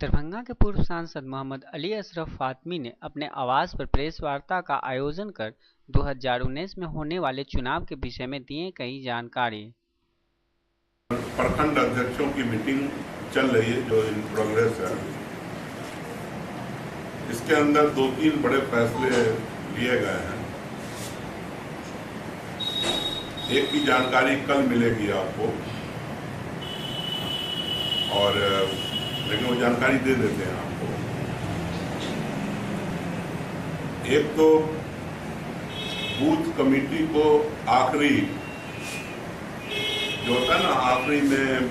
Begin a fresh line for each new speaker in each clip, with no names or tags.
दरभंगा के पूर्व सांसद मोहम्मद अली अशरफ फातमी ने अपने आवास पर प्रेस वार्ता का आयोजन कर 2019 में होने वाले चुनाव के विषय में दिए कई जानकारी।
प्रखंड अध्यक्षों की मीटिंग चल रही है जो इन प्रोग्रेस है। इसके अंदर 2-3 बड़े फैसले लिए गए हैं। एक की जानकारी कल मिलेगी आपको, और लेकिन वो जानकारी दे देते हैं आपको। एक तो बूथ कमेटी को आखिरी जो होता है ना, आखिरी में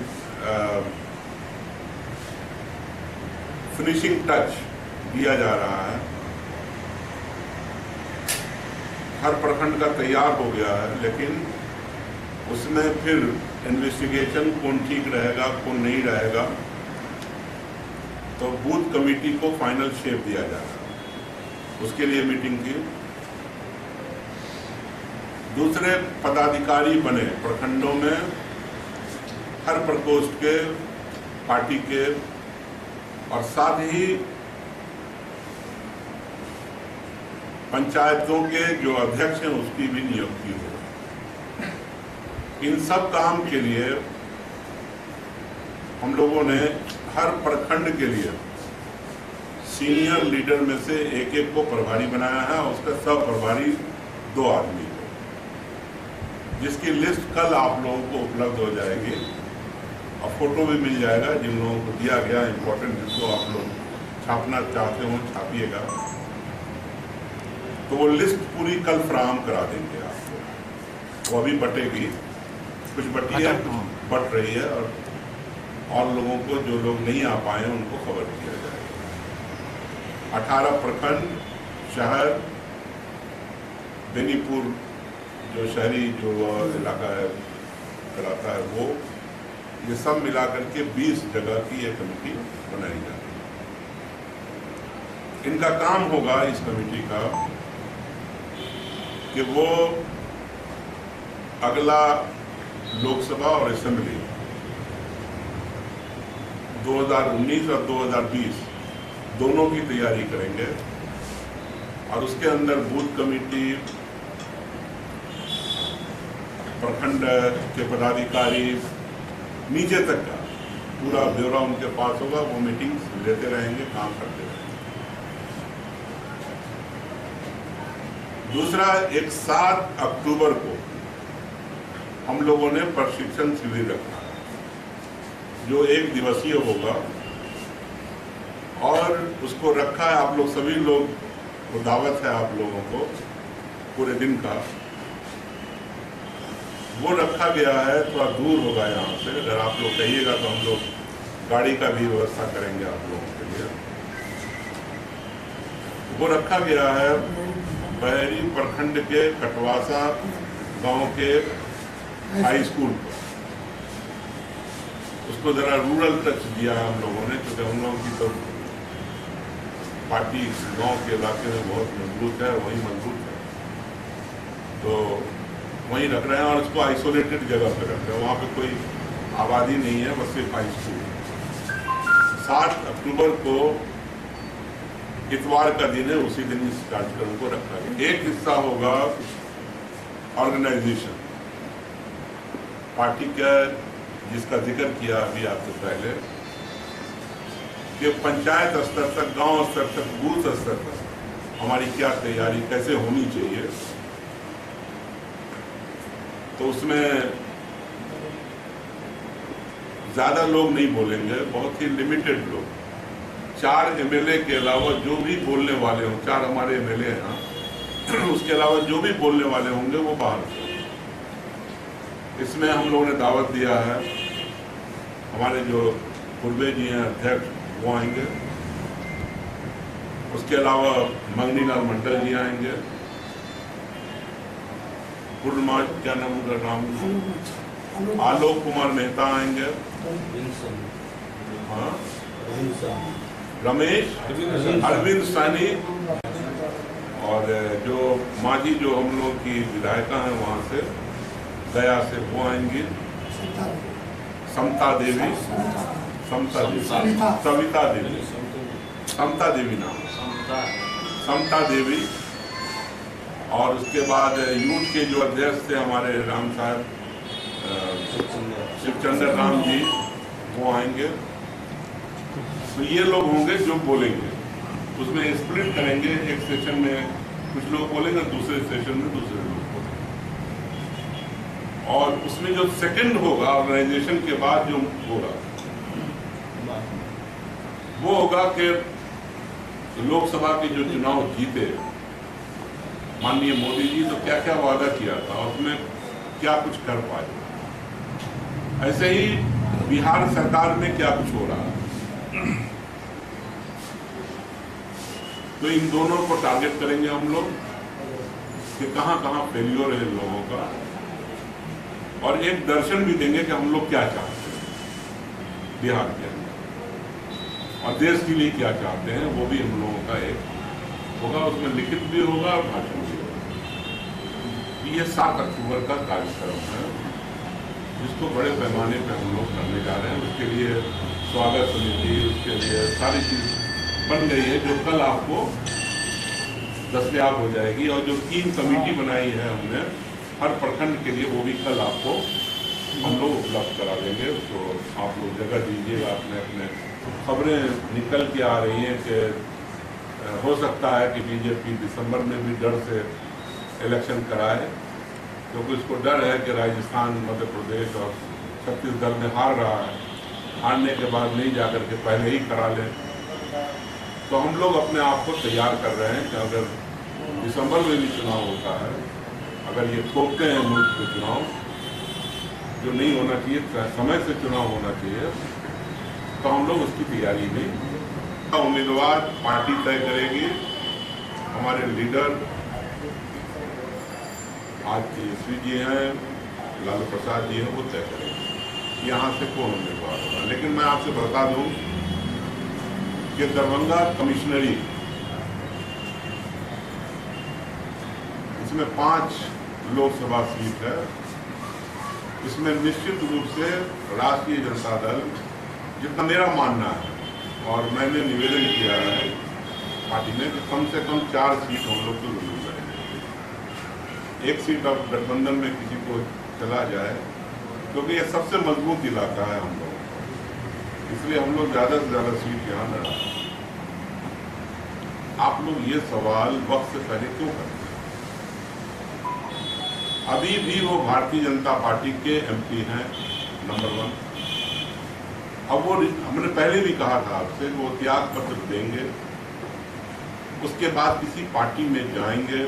फिनिशिंग टच दिया जा रहा है। हर प्रखंड का तैयार हो गया है, लेकिन उसमें फिर इन्वेस्टिगेशन कौन ठीक रहेगा कौन नहीं रहेगा, तो बूथ कमेटी को फाइनल शेप दिया जा रहा है। उसके लिए मीटिंग की। दूसरे पदाधिकारी बने प्रखंडों में, हर प्रकोष्ठ के, पार्टी के, और साथ ही पंचायतों के जो अध्यक्ष हैं उसकी भी नियुक्ति हो। इन सब काम के लिए हम लोगों ने हर प्रखंड के लिए सीनियर लीडर में से एक को प्रभारी बनाया है, और उसका सब प्रभारी 2 आदमी को, जिसकी लिस्ट कल आप लोगों को उपलब्ध हो जाएगी और फोटो भी मिल जाएगा। जिन लोगों को दिया गया इम्पोर्टेंट, जिसको आप लोग छापना चाहते हो छापिएगा, तो वो लिस्ट पूरी कल फराहम करा देंगे आपको। वो अभी बटेगी, कुछ बटी है, बट रही है, और लोगों को, जो लोग नहीं आ पाए उनको खबर किया जाएगा। 18 प्रखंड, शहर, बेनीपुर जो शहरी जो इलाका है कराता है, वो ये सब मिलाकर के 20 जगह की ये कमेटी बनाई जाती है। इनका काम होगा, इस कमेटी का, कि वो अगला लोकसभा और असेंबली 2019 और 2020 दोनों की तैयारी करेंगे, और उसके अंदर बूथ कमेटी, प्रखंड के पदाधिकारी, नीचे तक का पूरा ब्यौरा उनके पास होगा। वो मीटिंग्स लेते रहेंगे, काम करते रहेंगे। दूसरा, एक 7 अक्टूबर को हम लोगों ने प्रशिक्षण शिविर रखा, जो 1 दिवसीय होगा, और उसको रखा है, आप लोग सभी लोग को दावत है, आप लोगों को पूरे दिन का। वो रखा गया है, थोड़ा दूर होगा यहाँ से। अगर आप लोग कहिएगा तो हम लोग गाड़ी का भी व्यवस्था करेंगे आप लोगों के लिए। वो रखा गया है बहरी प्रखंड के कटवासा गांव के हाई स्कूल पर। उसको जरा रूरल टच दिया है हम लोगों ने, क्योंकि हम लोगों की तो पार्टी गांव के इलाके में बहुत मजबूत है, वही मजबूत है, तो वहीं रख रहे हैं। और उसको आइसोलेटेड जगह पर रख रहे हैं, वहाँ पे कोई आबादी नहीं है, बस सिर्फ हाई स्कूल। 7 अक्टूबर को इतवार का दिन है, उसी दिन इस कार्यक्रम को रखा गया। एक हिस्सा होगा ऑर्गेनाइजेशन पार्टी का, जिसका जिक्र किया अभी आपसे पहले, कि पंचायत स्तर तक, गांव स्तर तक, बूथ स्तर तक हमारी क्या तैयारी कैसे होनी चाहिए। तो उसमें ज्यादा लोग नहीं बोलेंगे, बहुत ही लिमिटेड लोग, 4 एमएलए के अलावा जो भी बोलने वाले हों, 4 हमारे एमएलए हैं, उसके अलावा जो भी बोलने वाले होंगे वो बाहर से। इसमें हम लोगों ने दावत दिया है, हमारे जो पूर्वे जी हैं अध्यक्ष, वो आएंगे। उसके अलावा मंगनीलाल मंडल जी आएंगे, पूर्णिमा, क्या नाम उनका, नाम आलोक कुमार मेहता आएंगे, हाँ, रमेश, अरविंद सानी, और जो माजी जो हम लोग की विधायिका हैं वहाँ से, दया से, वो आएंगी, समता देवी, समता देवी, सविता देवी, समता देवी नाम, समता देवी। और उसके बाद यूथ के जो अध्यक्ष थे हमारे राम साहब शिवचंद्र राम जी, वो आएंगे। तो ये लोग होंगे जो बोलेंगे, उसमें स्प्लिट करेंगे। एक सेशन में कुछ लोग बोलेंगे, दूसरे सेशन में दूसरे लोग बोलेंगे। और उसमें जो सेकंड होगा ऑर्गेनाइजेशन के बाद जो होगा वो होगा कि लोकसभा के जो चुनाव जीते माननीय मोदी जी, तो क्या क्या वादा किया था, उसमें क्या कुछ कर पाए। ऐसे ही बिहार सरकार में क्या कुछ हो रहा है। तो इन दोनों को टारगेट करेंगे हम लोग कि कहां कहां फेल्योर है लोगों का, और एक दर्शन भी देंगे कि हम लोग क्या चाहते हैं बिहार के अंदर और देश के लिए क्या चाहते हैं। वो भी हम लोगों का एक होगा, उसमें लिखित भी होगा और भाषण भी होगा। ये 7 अक्टूबर का कार्यक्रम है, जिसको बड़े पैमाने पर हम लोग करने जा रहे हैं। उसके लिए स्वागत समिति, उसके लिए सारी चीज बन गई है, जो कल आपको दस्तयाब हो जाएगी। और जो 3 कमेटी बनाई है हमने हर प्रखंड के लिए, वो भी कल आपको हम लोग उपलब्ध करा देंगे। तो आप लोग जगह दीजिएगा। अपने अपने खबरें निकल के आ रही हैं कि हो सकता है कि बीजेपी दिसंबर में भी डर से इलेक्शन कराए, क्योंकि उसको डर है कि राजस्थान, मध्य प्रदेश और छत्तीसगढ़ में हार रहा है। हारने के बाद नहीं जाकर के पहले ही करा लें। तो हम लोग अपने आप को तैयार कर रहे हैं कि अगर दिसंबर में भी चुनाव होता है, अगर ये थोपते हैं मुल्क के चुनाव, जो नहीं होना चाहिए, समय से चुनाव होना चाहिए, तो हम लोग उसकी तैयारी में। उम्मीदवार पार्टी तय करेगी। हमारे लीडर आज तेजस्वी जी हैं, लालू प्रसाद जी हैं, वो तय करेंगे यहाँ से कौन उम्मीदवार होगा। लेकिन मैं आपसे बता दूं कि दरभंगा कमिश्नरी, इसमें 5 लोकसभा सीट है। इसमें निश्चित रूप से राष्ट्रीय जनता दल, जितना मेरा मानना है और मैंने निवेदन किया है पार्टी में, कि कम से कम 4 सीट हम लोग को जरूर करेंगे। 1 सीट अब गठबंधन में किसी को चला जाए, क्योंकि ये सबसे मजबूत इलाका है हम लोग, इसलिए हम लोग ज़्यादा से ज़्यादा सीट यहाँ लड़ा। आप लोग ये सवाल वक्त से पहले क्यों करते हैं? अभी भी वो भारतीय जनता पार्टी के MP हैं नंबर 1। अब वो, हमने पहले भी कहा था आपसे, वो त्याग पत्र देंगे, उसके बाद किसी पार्टी में जाएंगे।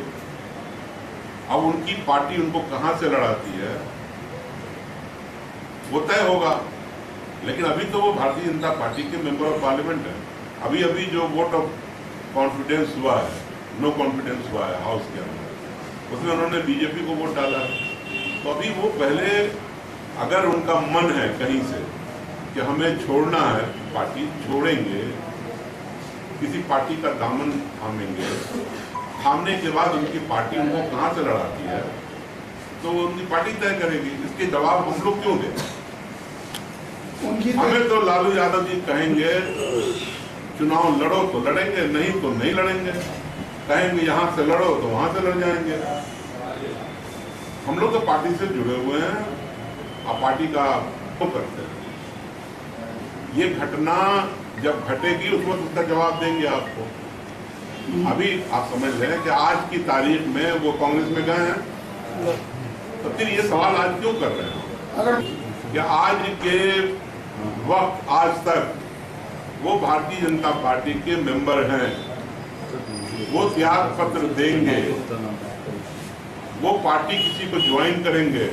अब उनकी पार्टी उनको कहां से लड़ाती है वो तय होगा, लेकिन अभी तो वो भारतीय जनता पार्टी के मेंबर ऑफ पार्लियामेंट है। अभी अभी जो वोट ऑफ कॉन्फिडेंस हुआ है, नो कॉन्फिडेंस हुआ है हाउस के अंदर, उसमें उन्होंने बीजेपी को वोट डाला है। तो अभी वो पहले, अगर उनका मन है कहीं से कि हमें छोड़ना है पार्टी, छोड़ेंगे, किसी पार्टी का दामन थामेंगे। थामने के बाद उनकी पार्टी उनको कहां से लड़ाती है, तो उनकी पार्टी तय करेगी। इसके जवाब हम लोग क्यों दें? हमें तो लालू यादव जी कहेंगे चुनाव लड़ो तो लड़ेंगे, नहीं तो नहीं लड़ेंगे। कहेंगे यहाँ से लड़ो तो वहां से लड़ जाएंगे। हम लोग तो पार्टी से जुड़े हुए हैं, आप पार्टी का वो करते हैं। ये घटना जब घटेगी उस वक्त उसका जवाब देंगे आपको। अभी आप समझ लें कि आज की तारीख में वो कांग्रेस में गए हैं, तो फिर ये सवाल आज क्यों कर रहे हैं? अगर कि आज के वक्त, आज तक वो भारतीय जनता पार्टी के मेंबर हैं, वो त्याग पत्र देंगे, वो पार्टी किसी को ज्वाइन करेंगे,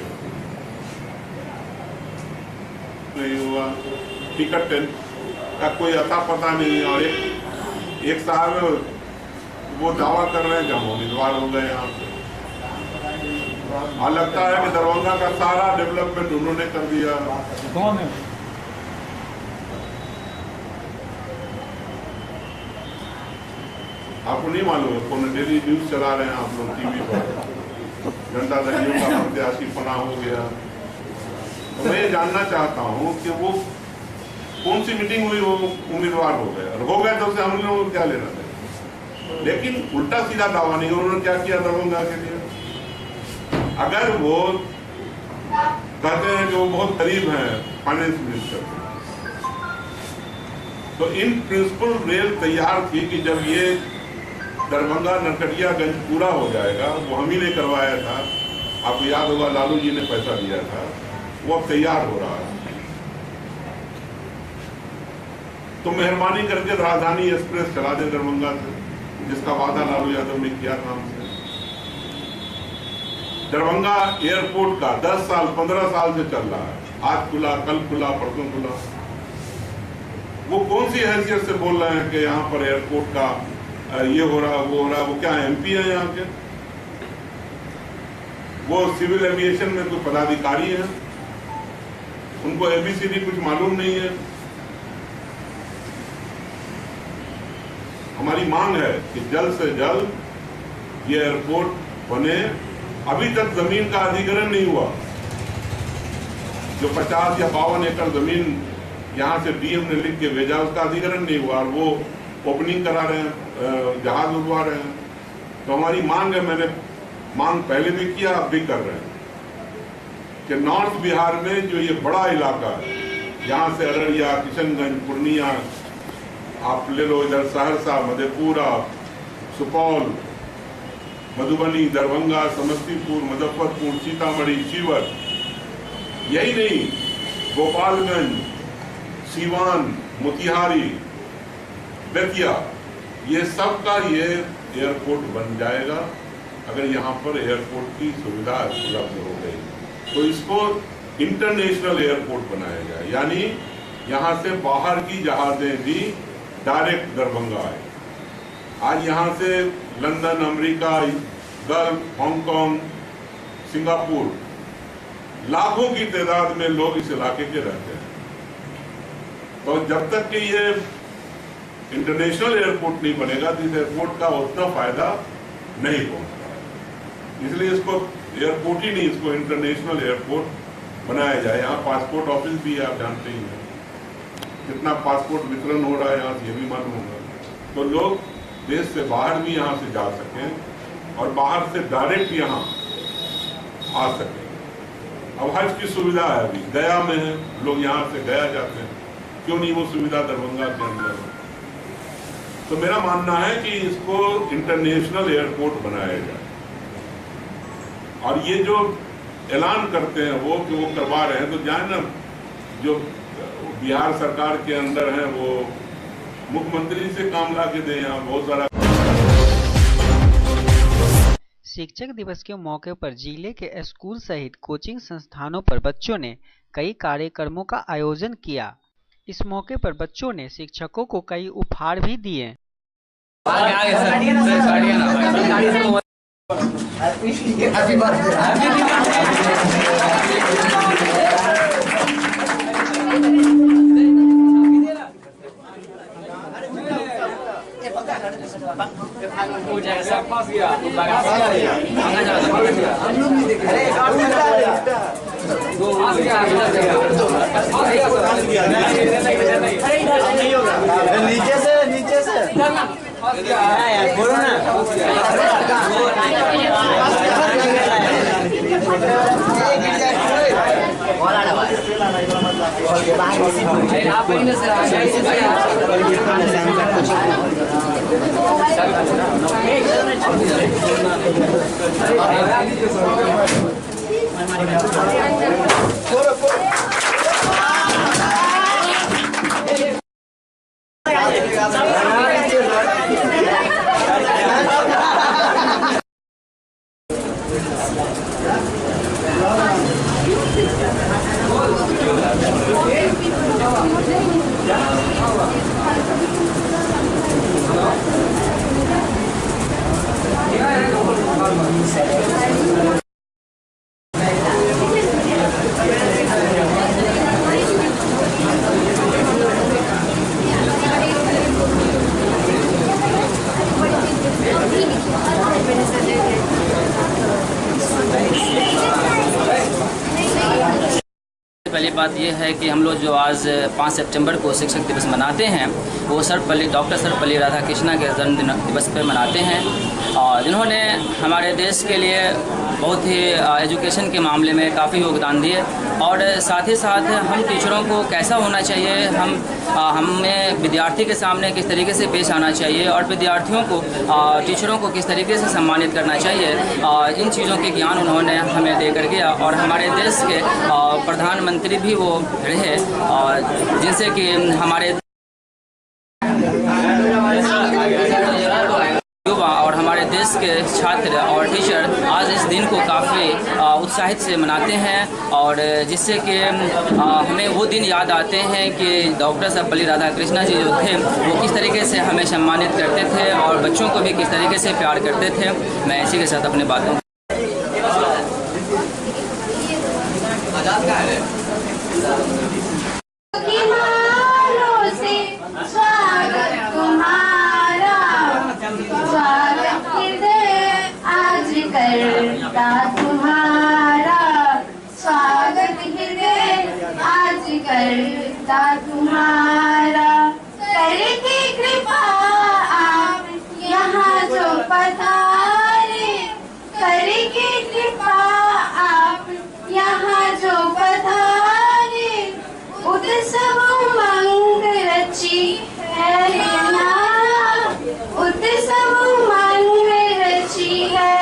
नहीं हुआ, टिकट का कोई अता पता नहीं। और एक साहब वो दावा कर रहे हैं कि हम उम्मीदवार हो गए यहाँ से। और लगता है कि दरभंगा का सारा डेवलपमेंट उन्होंने कर दिया।
कौन है?
आपको नहीं मालूम है? कौन? डेली न्यूज चला रहे हैं आप लोग टीवी पर, जनता दलियों का प्रत्याशी पना हो गया। तो मैं ये जानना चाहता हूँ कि वो कौन सी मीटिंग हुई, वो उम्मीदवार हो गए, और हो गए तो उससे हम लोगों को क्या लेना था। लेकिन उल्टा सीधा दावा नहीं, उन्होंने क्या किया दरभंगा के लिए। अगर वो कहते हैं कि वो बहुत करीब हैं फाइनेंस मिनिस्टर, तो इन प्रिंसिपल रेल तैयार थी कि जब ये दरभंगा नरकटियागंज पूरा हो जाएगा, वो हम ही ने करवाया था, आपको याद होगा लालू जी ने पैसा दिया था, वो अब तैयार हो रहा है। तो मेहरबानी करके राजधानी एक्सप्रेस चला दे दरभंगा से, जिसका वादा लालू यादव ने किया था हमसे। दरभंगा एयरपोर्ट का 10 साल 15 साल से चल रहा है, आज खुला, कल खुला, परसों खुला। वो कौन सी हैसियत से बोल रहे हैं कि यहाँ पर एयरपोर्ट का ये हो रहा, वो हो रहा, वो क्या एमपी है यहाँ के? वो सिविल एविएशन में कोई पदाधिकारी है, उनको एबीसीडी कुछ मालूम नहीं है। हमारी मांग है कि जल्द से जल्द ये एयरपोर्ट बने। अभी तक जमीन का अधिग्रहण नहीं हुआ, जो 50 या 52 एकड़ जमीन यहाँ से डीएम ने लिख के भेजा, उसका अधिग्रहण नहीं हुआ, और वो ओपनिंग करा रहे हैं, जहाज उड़वा रहे हैं। तो हमारी मांग है, मैंने मांग पहले भी किया, अब भी कर रहे हैं, कि नॉर्थ बिहार में जो ये बड़ा इलाका है, यहाँ से अररिया, किशनगंज, पूर्णिया, आप ले लो, इधर सहरसा, मधेपुरा, सुपौल, मधुबनी, दरभंगा, समस्तीपुर, मुजफ्फरपुर, सीतामढ़ी, शिवहर, यही नहीं, गोपालगंज, सीवान, मोतिहारी, बेतिया, ये सब का ये एयरपोर्ट बन जाएगा अगर यहाँ पर एयरपोर्ट की सुविधा उपलब्ध हो गई। तो इसको इंटरनेशनल एयरपोर्ट बनाया जाए, यानी यहाँ से बाहर की जहाजें भी डायरेक्ट दरभंगा आए। आज यहाँ से London, America, gulf, Hong Kong, Singapore, लाखों की तादाद में लोग इस इलाके के रहते हैं। तो जब तक कि ये इंटरनेशनल एयरपोर्ट नहीं बनेगा, तो इस एयरपोर्ट का उतना फायदा नहीं पहुंचता। इसलिए इसको एयरपोर्ट ही नहीं, इसको इंटरनेशनल एयरपोर्ट बनाया जाए। यहाँ पासपोर्ट ऑफिस भी है, आप जानते ही हैं, कितना पासपोर्ट वितरण हो रहा है यहाँ से, ये भी मालूम होगा। तो लोग देश से बाहर भी यहाँ से जा सकें और बाहर से डायरेक्ट यहाँ आ सकें। अब हज की सुविधा है, अभी गया में है, लोग यहाँ से गया जाते हैं, क्यों नहीं वो सुविधा दरभंगा के अंदर? तो मेरा मानना है कि इसको इंटरनेशनल एयरपोर्ट बनाया जाए। और ये जो ऐलान करते हैं वो कि वो करवा रहे हैं, तो जाए ना, जो बिहार सरकार के अंदर है वो मुख्यमंत्री से काम ला के दें। यहाँ बहुत सारा।
शिक्षक दिवस के मौके पर जिले के स्कूल सहित कोचिंग संस्थानों पर बच्चों ने कई कार्यक्रमों का आयोजन किया। इस मौके पर बच्चों ने शिक्षकों को कई उपहार भी दिए।
नीचे से बोलो ना।
बात यह है कि हम लोग जो आज 5 सितंबर को शिक्षक दिवस मनाते हैं वो डॉक्टर सर्वपल्ली राधाकृष्णन के जन्मदिन दिवस पर मनाते हैं, और जिन्होंने हमारे देश के लिए बहुत ही एजुकेशन के मामले में काफ़ी योगदान दिए। और साथ ही साथ हम टीचरों को कैसा होना चाहिए, हमें विद्यार्थी के सामने किस तरीके से पेश आना चाहिए और विद्यार्थियों को टीचरों को किस तरीके से सम्मानित करना चाहिए, इन चीज़ों के ज्ञान उन्होंने हमें देकर गया। और हमारे देश के प्रधानमंत्री भी वो रहे, जिनसे कि हमारे युवा और हमारे देश के छात्र और टीचर आज इस दिन को काफ़ी उत्साहित से मनाते हैं, और जिससे कि हमें वो दिन याद आते हैं कि डॉक्टर सर्वपल्ली राधाकृष्णन जी जो थे वो किस तरीके से हमें सम्मानित करते थे और बच्चों को भी किस तरीके से प्यार करते थे। मैं इसी के साथ अपनी बातों
तुम्हारा स्वागत हृदय आज करता तुम्हारा, करके कृपा आप यहाँ जो पधारे, करके कृपा आप यहाँ जो पधारे, उत्सव उमंग रची है यहाँ, उत्सव उमंग रची है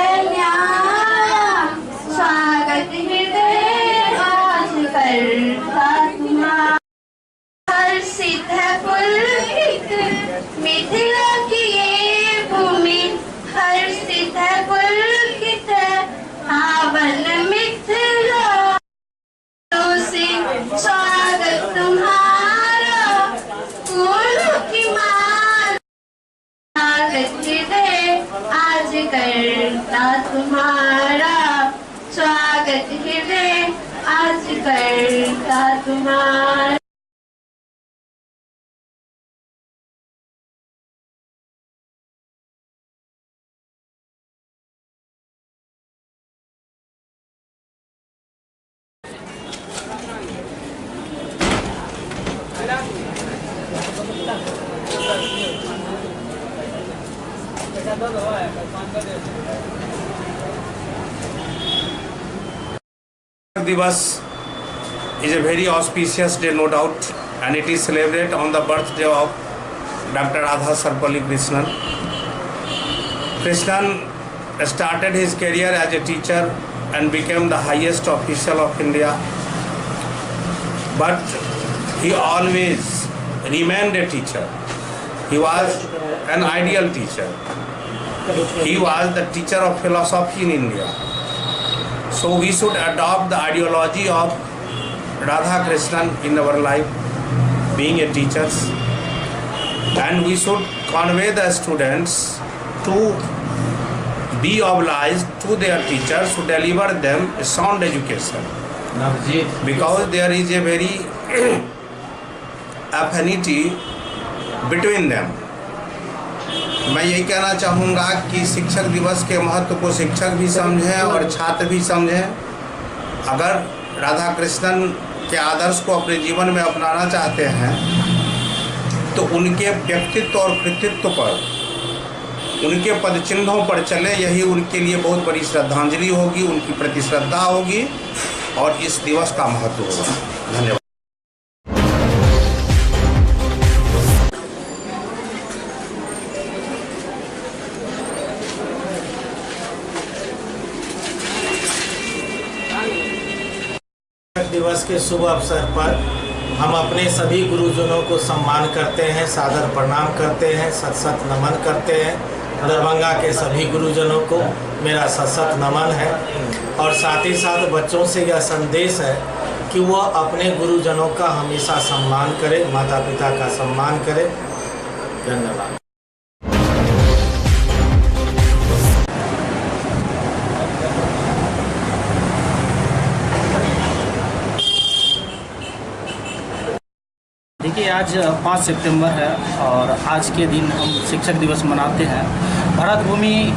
मिथिला की ये भूमि, हर्षित है पुलकित पावन मिथिला से स्वागत तुम्हारा, फूलों की माला हृदय आज करता तुम्हारा, स्वागत हृदय आज करता तुम्हारा।
Divas is a very auspicious day, no doubt, and it is celebrated on the birthday of Dr. Radha Sarvapalli Krishnan. Krishnan started his career as a teacher and became the highest official of India, but he always remained a teacher. He was an ideal teacher. He was the teacher of philosophy in India. So we should adopt the ideology of Radha Krishnan in our life, being a teachers, and we should convey the students to be obliged to their teachers to deliver them a sound education, because there is a very affinity between them. मैं यही कहना चाहूँगा कि शिक्षक दिवस के महत्व को शिक्षक भी समझें और छात्र भी समझें। अगर राधा कृष्णन के आदर्श को अपने जीवन में अपनाना चाहते हैं तो उनके व्यक्तित्व और कृतित्व पर, उनके पदचिन्हों पर चले, यही उनके लिए बहुत बड़ी श्रद्धांजलि होगी, उनकी प्रति श्रद्धा होगी और इस दिवस का महत्व होगा। धन्यवाद।
दिवस के शुभ अवसर पर हम अपने सभी गुरुजनों को सम्मान करते हैं, सादर प्रणाम करते हैं, सत सत नमन करते हैं। दरभंगा के सभी गुरुजनों को मेरा सत सत नमन है, और साथ ही साथ बच्चों से यह संदेश है कि वह अपने गुरुजनों का हमेशा सम्मान करें, माता पिता का सम्मान करें। धन्यवाद।
देखिए, आज 5 सितंबर है और आज के दिन हम शिक्षक दिवस मनाते हैं। भारत भूमि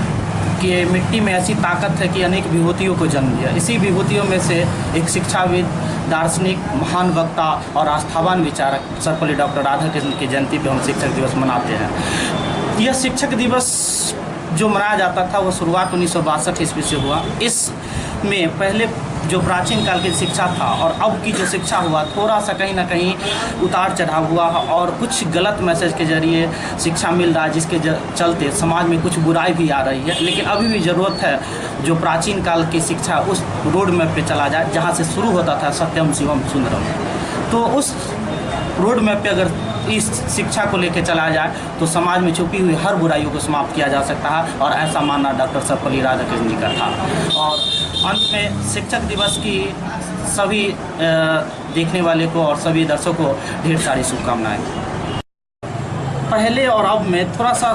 की मिट्टी में ऐसी ताकत है कि अनेक विभूतियों को जन्म दिया। इसी विभूतियों में से एक शिक्षाविद दार्शनिक, महान वक्ता और आस्थावान विचारक सर्वपल्ली डॉक्टर राधाकृष्ण की जयंती पे हम शिक्षक दिवस मनाते हैं। यह शिक्षक दिवस जो मनाया जाता था वो शुरुआत 1962 ईस्वी से हुआ। इसमें पहले जो प्राचीन काल की शिक्षा था और अब की जो शिक्षा हुआ, थोड़ा सा कहीं ना कहीं उतार चढ़ाव हुआ और कुछ गलत मैसेज के जरिए शिक्षा मिल रहा है, जिसके चलते समाज में कुछ बुराई भी आ रही है। लेकिन अभी भी ज़रूरत है जो प्राचीन काल की शिक्षा उस रोड मैप पे चला जाए जहाँ से शुरू होता था सत्यम शिवम सुंदरम। तो उस रोड मैप पे अगर इस शिक्षा को लेकर चला जाए तो समाज में छुपी हुई हर बुराइयों को समाप्त किया जा सकता है, और ऐसा मानना डॉक्टर सर्वपल्ली राधाकृष्ण जी का था। और अंत में शिक्षक दिवस की सभी देखने वाले को और सभी दर्शकों को ढेर सारी शुभकामनाएं। पहले और अब में थोड़ा सा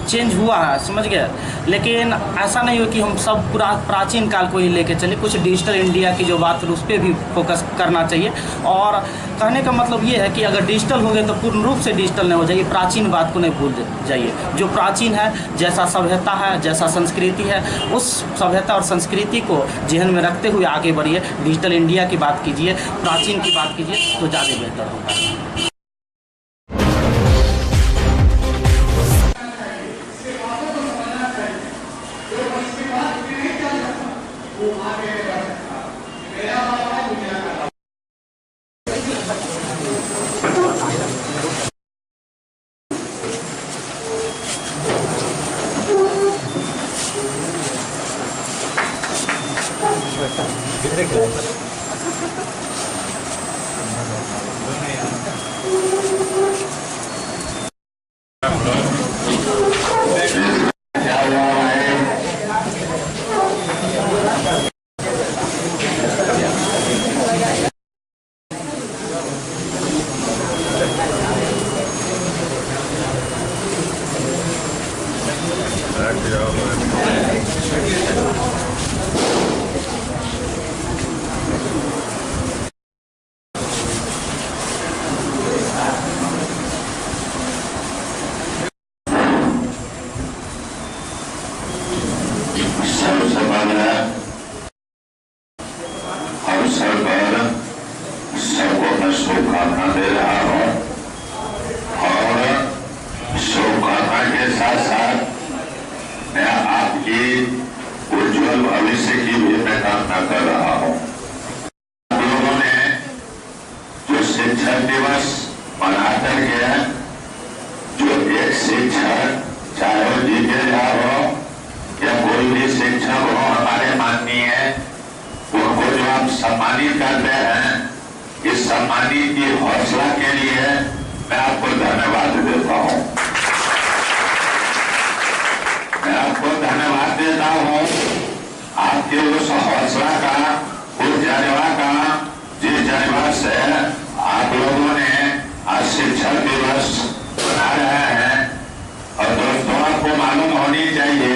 चेंज हुआ है, समझ गए, लेकिन ऐसा नहीं हो कि हम सब पूरा प्राचीन काल को ही लेके चले। कुछ डिजिटल इंडिया की जो बात है उस पर भी फोकस करना चाहिए। और कहने का मतलब ये है कि अगर डिजिटल हो गए तो पूर्ण रूप से डिजिटल नहीं हो जाइए, प्राचीन बात को नहीं भूल जाइए। जो प्राचीन है, जैसा सभ्यता है, जैसा संस्कृति है, उस सभ्यता और संस्कृति को जहन में रखते हुए आगे बढ़िए। डिजिटल इंडिया की बात कीजिए, प्राचीन की बात कीजिए तो ज़्यादा बेहतर होगा।
शुभकामना दे रहा हूँ और शुभकामना के साथ साथ मैं आपकी उज्जवल भविष्य की भी मैं कामना कर रहा हूँ। आप लोगों ने जो शिक्षक दिवस मना करके जो एक शिक्षक, चाहे वो जीतेगा हो या कोई भी शिक्षक हो, हमारे माननीय उनको जो आप सम्मानित करते हैं, इस सम्मानित की हौसला के लिए मैं आपको धन्यवाद देता हूँ। मैं आपको धन्यवाद देता हूँ आपके उस हौसला का, उस जज्बा का, जिस जज्बा से आप लोगों ने आज शिक्षक दिवस मना रहे हैं। और दोस्तों, आपको मालूम होनी चाहिए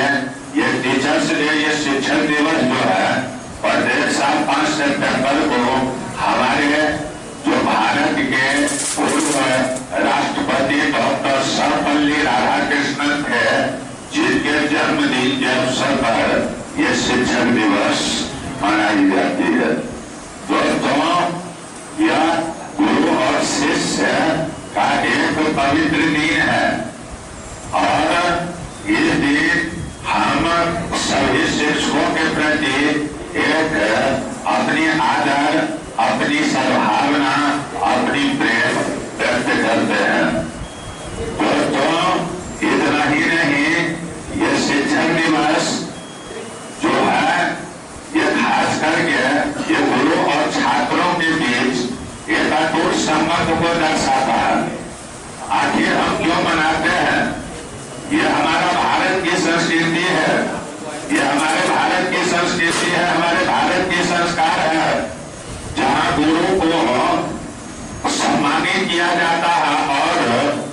ये टीचर्स डे, ये शिक्षक दिवस जो है प्रत्येक साल 5 सितंबर को हमारे जो भारत के पूर्व राष्ट्रपति डॉक्टर सर्वपल्ली राधाकृष्णन थे, जिनके जन्मदिन के अवसर पर ये शिक्षक दिवस मनाई जाती है। दोस्तों, यह गुरु और शिष्य का एक पवित्र दिन है और इस दिन हम सभी शिक्षकों के प्रति एक अपनी आदर, अपनी सद्भावना, अपनी प्रेम व्यक्त करते हैं। दोस्तों, इतना ही नहीं, ये शिक्षक दिवस जो है ये खास करके ये गुरु और छात्रों के बीच एक अटूट संबंध को दर्शाता है। आखिर हम क्यों मनाते हैं? ये हमारा भारत की संस्कृति है, ये हमारे भारत की संस्कृति है, हमारे भारत के संस्कार है, जहाँ गुरु को सम्मानित किया जाता है और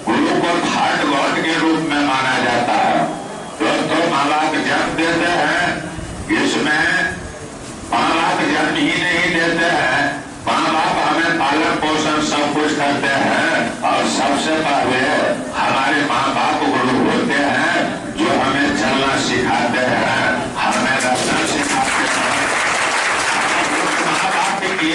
गुरु को थर्ड गॉड के रूप में माना जाता है। दोस्तों, माँ बाप जन्म देते हैं, इसमें माँ बाप जन्म ही नहीं देते हैं, माँ बाप हमें पालन पोषण सब कुछ करते हैं और सबसे पहले हमारे माँ बाप गुरु होते हैं, जो हमें चलना सिखाते हैं, हमें रखना सिखाते हैं। माँ बाप की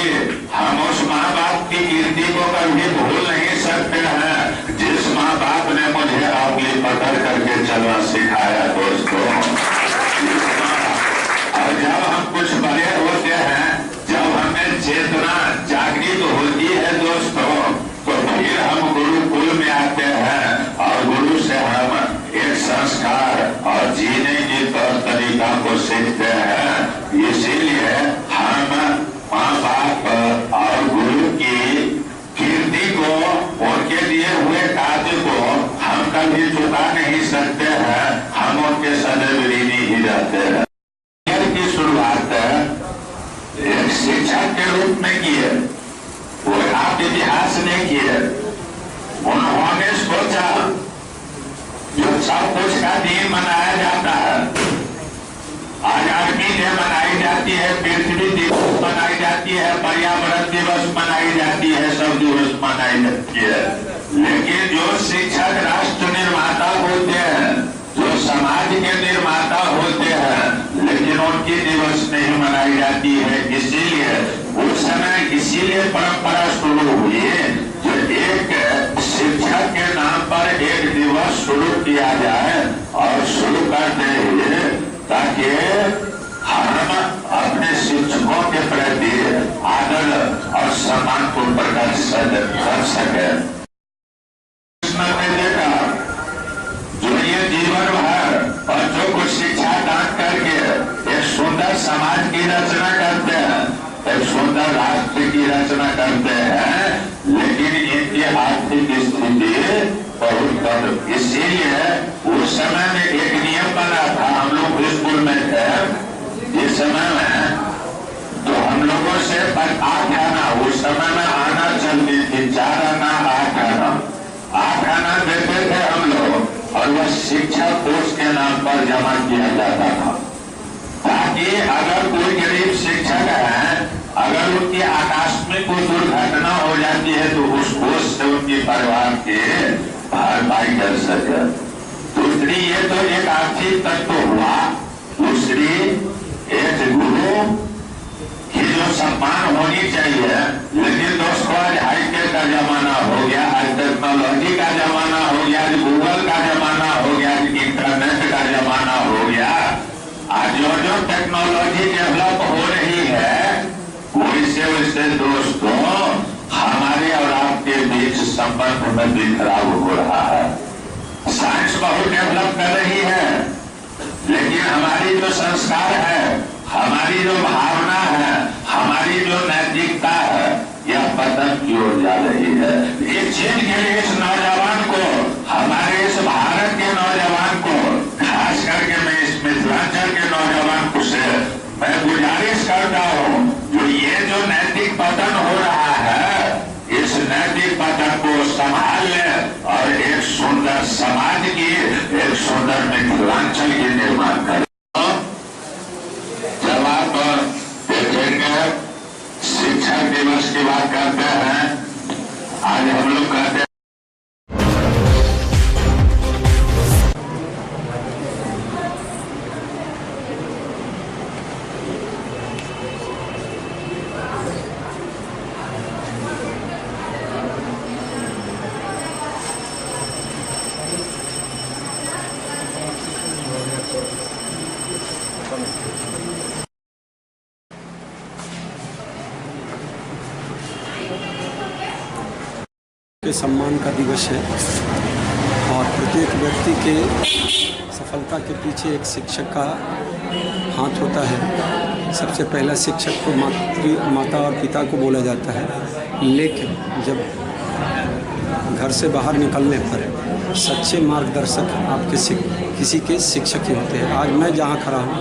उनके लिए हुए कार्य को हम कभी चुका नहीं सकते हैं, हम उनके सदैव ऋणी ही रहते हैं। की शुरुआत एक शिक्षक के रूप में की है, वो आप इतिहास ने की है। उन्होंने सोचा जो सब कुछ का दिन मनाया जाता है, आजादी डे मनाई जाती है, पृथ्वी दिवस मनाई जाती है, पर्यावरण दिवस मनाई जाती है, सब दिवस मनाई जाती है, लेकिन जो शिक्षक राष्ट्र निर्माता होते हैं, जो समाज के निर्माता होते हैं, लेकिन उनकी दिवस नहीं मनाई जाती है। इसीलिए उस समय इसीलिए परंपरा शुरू हुई जो एक शिक्षक के नाम पर एक दिवस शुरू किया जाए और शुरू करते हुए ताकि हम अपने शिक्षकों के प्रति आदर और सम्मान को प्रदर्शित कर सके। देखा जो ये जीवन भर और जो कुछ शिक्षा दान करके एक सुंदर समाज की रचना करते हैं, एक सुंदर राष्ट्र की रचना करते हैं, लेकिन इनकी आर्थिक स्थिति बहुत कम। इसीलिए उस समय में एक नियम बना था, हम लोग स्कूल में थे जिस समय में, तो हम लोगों से 8 आना उस समय में आना चलती थी, 4 आना 8 आना 8 आना देते थे हम लोग, और वह शिक्षा कोष के नाम पर जमा किया जाता था, ताकि अगर कोई गरीब शिक्षक है, अगर उनकी आकस्मिक कोई दुर्घटना हो जाती है तो उस कोष से उनके परिवार के भरपाई कर सके। दूसरी ये तो एक आर्थिक तत्व हुआ, दूसरी एक गुरु की जो सम्मान होनी चाहिए। लेकिन दोस्तों आज हाईटेक का जमाना हो गया, आज टेक्नोलॉजी का जमाना हो गया, आज गूगल का जमाना हो गया, आज इंटरनेट का जमाना हो गया। आज जो टेक्नोलॉजी डेवलप हो रही है वैसे दोस्तों हमारे और आपके बीच संबंध में बिखराव हो रहा है। साइंस बहुत डेवलप कर रही है, लेकिन हमारी जो संस्कार है, हमारी जो भावना है, हमारी जो नैतिकता है, यह पतन की ओर जा रही है। एक चीज के लिए इस नौजवान को, हमारे इस भारत के नौजवान को, खास करके मैं इस मिथिलांचल के नौजवान को से मैं गुजारिश करता हूँ, जो ये जो नैतिक पतन हो रहा है, इस नैतिक पतन को संभाल ले और एक सुंदर समाज की, एक सुंदर मिथिलांचल की निर्माण करें। जब आप देखेंगे शिक्षक दिवस की बात करते हैं, आज हम लोग कहते हैं
के सम्मान का दिवस है और प्रत्येक व्यक्ति के सफलता के पीछे एक शिक्षक का हाथ होता है। सबसे पहला शिक्षक को माता और पिता को बोला जाता है, लेकिन जब घर से बाहर निकलने पर सच्चे मार्गदर्शक आपके किसी के शिक्षक ही होते हैं। आज मैं जहाँ खड़ा हूँ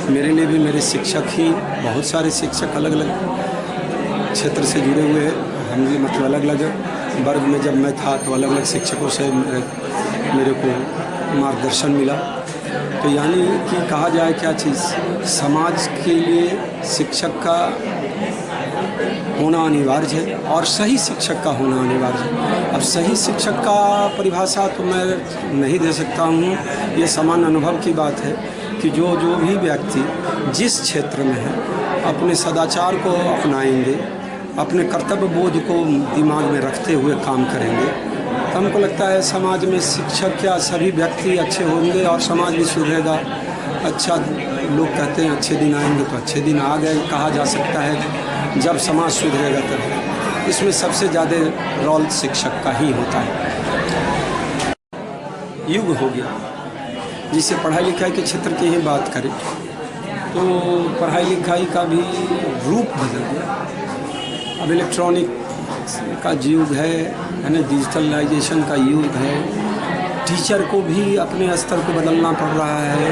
मेरे लिए भी मेरे शिक्षक ही, बहुत सारे शिक्षक अलग अलग क्षेत्र से जुड़े हुए हैं। हम भी मतलब अलग अलग वर्ग में जब मैं था तो अलग अलग शिक्षकों से मेरे को मार्गदर्शन मिला। तो यानी कि कहा जाए क्या चीज़, समाज के लिए शिक्षक का होना अनिवार्य है और सही शिक्षक का होना अनिवार्य है। अब सही शिक्षक का परिभाषा तो मैं नहीं दे सकता हूँ, ये समान अनुभव की बात है कि जो भी व्यक्ति जिस क्षेत्र में है अपने सदाचार को अपनाएंगे, अपने कर्तव्य बोध को दिमाग में रखते हुए काम करेंगे, तो हमको लगता है समाज में शिक्षक या सभी व्यक्ति अच्छे होंगे और समाज भी सुधरेगा। अच्छा, लोग कहते हैं अच्छे दिन आएंगे, तो अच्छे दिन आ गए कहा जा सकता है जब समाज सुधरेगा तब। इसमें सबसे ज़्यादा रोल शिक्षक का ही होता है। युग हो गया जिसे पढ़ाई लिखाई के क्षेत्र की ही बात करें तो पढ़ाई लिखाई का भी रूप बदल गया। अब इलेक्ट्रॉनिक का युग है ना, डिजिटलाइजेशन का युग है। टीचर को भी अपने स्तर को बदलना पड़ रहा है।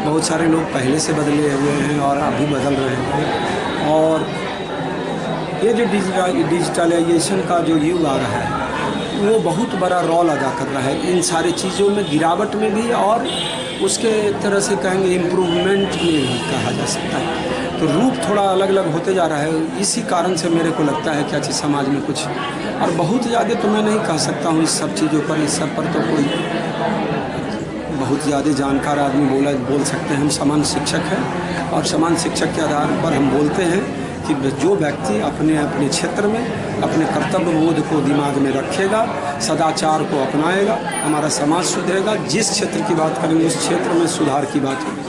बहुत सारे लोग पहले से बदले हुए हैं और अभी बदल रहे हैं। और ये जो डिजिटलाइजेशन का जो युग आ रहा है वो बहुत बड़ा रोल अदा कर रहा है इन सारी चीज़ों में, गिरावट में भी और उसके एक तरह से कहेंगे इम्प्रूवमेंट में भी कहा जा सकता है। तो रूप थोड़ा अलग अलग होते जा रहा है। इसी कारण से मेरे को लगता है कि अच्छे समाज में कुछ, और बहुत ज़्यादा तो मैं नहीं कह सकता हूँ इस सब चीज़ों पर, इस सब पर तो कोई बहुत ज़्यादा जानकार आदमी बोल सकते हैं। हम समान शिक्षक हैं और समान शिक्षक के आधार पर हम बोलते हैं कि जो व्यक्ति अपने अपने क्षेत्र में अपने कर्तव्य बोध को दिमाग में रखेगा, सदाचार को अपनाएगा, हमारा समाज सुधरेगा। जिस क्षेत्र की बात करेंगे उस क्षेत्र में सुधार की बात होगी।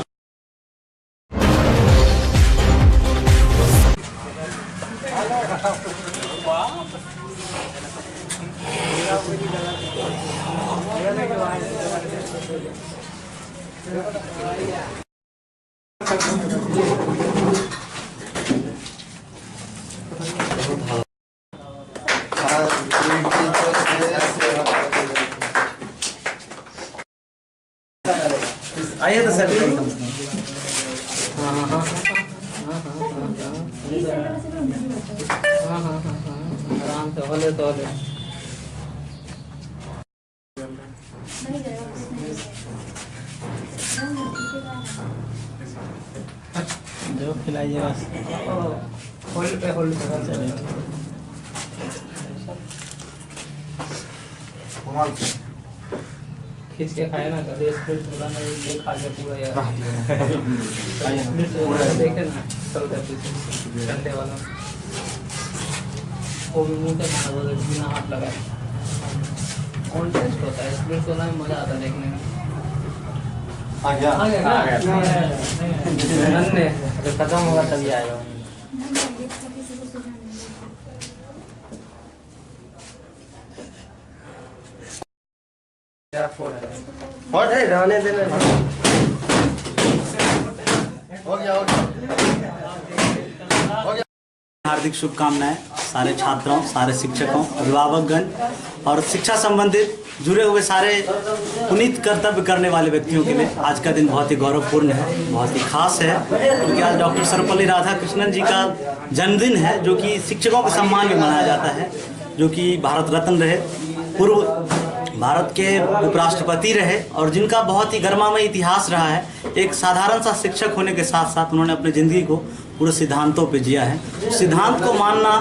आइए तो सर। आराम से होले तो होले। जो खिलाइए बस। होल्ड पे चलिए। खींच के खाए ना, कभी स्प्लिट पूरा नहीं खा के पूरा यार। देखे ना ठंडे वाला वो भी मुँह से खाना बोले बिना हाथ लगाए। कॉन्टेस्ट होता है, स्प्लिट होना में मजा आता है देखने में। आ गया खत्म होगा तभी आएगा।
हॉट है, रहने देना। हो गया।
हार्दिक शुभकामनाएं सारे छात्रों, सारे शिक्षकों, अभिभावकगण और शिक्षा संबंधित जुड़े हुए सारे पुनीत कर्तव्य करने वाले व्यक्तियों के लिए आज का दिन बहुत ही गौरवपूर्ण है, बहुत ही खास है, क्योंकि आज डॉक्टर सर्वपल्ली राधाकृष्णन जी का जन्मदिन है, जो कि शिक्षकों के सम्मान में मनाया जाता है, जो कि भारत रत्न रहे, पूर्व भारत के उपराष्ट्रपति रहे और जिनका बहुत ही गर्मामय इतिहास रहा है। एक साधारण सा शिक्षक होने के साथ साथ उन्होंने अपनी ज़िंदगी को पूरे सिद्धांतों पे जिया है। सिद्धांत को मानना,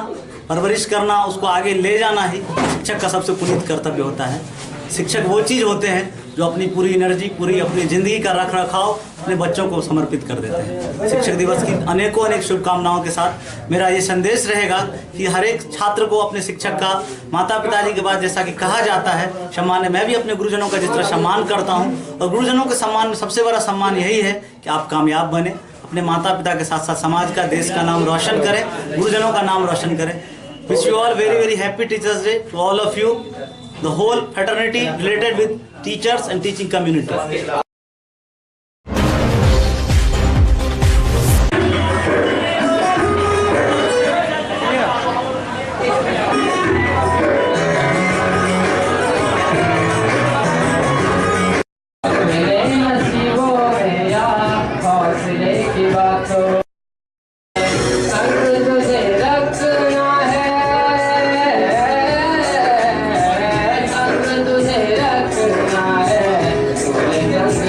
परवरिश करना, उसको आगे ले जाना ही शिक्षक का सबसे पुनीत कर्तव्य होता है। शिक्षक वो चीज़ होते हैं जो अपनी पूरी एनर्जी, पूरी अपनी ज़िंदगी का रख रखाव अपने बच्चों को समर्पित कर देते हैं। शिक्षक दिवस की अनेक शुभकामनाओं के साथ मेरा ये संदेश रहेगा कि हर एक छात्र को अपने शिक्षक का माता पिताजी के बाद, जैसा कि कहा जाता है, सम्मान है। मैं भी अपने गुरुजनों का जिस तरह सम्मान करता हूँ, और गुरुजनों के सम्मान में सबसे बड़ा सम्मान यही है कि आप कामयाब बने, अपने माता पिता के साथ साथ समाज का, देश का नाम रोशन करें, गुरुजनों का नाम रोशन करें। Wish you all very very happy teachers day to all of you, the whole fraternity related with teachers and teaching community.
तुझे रखना है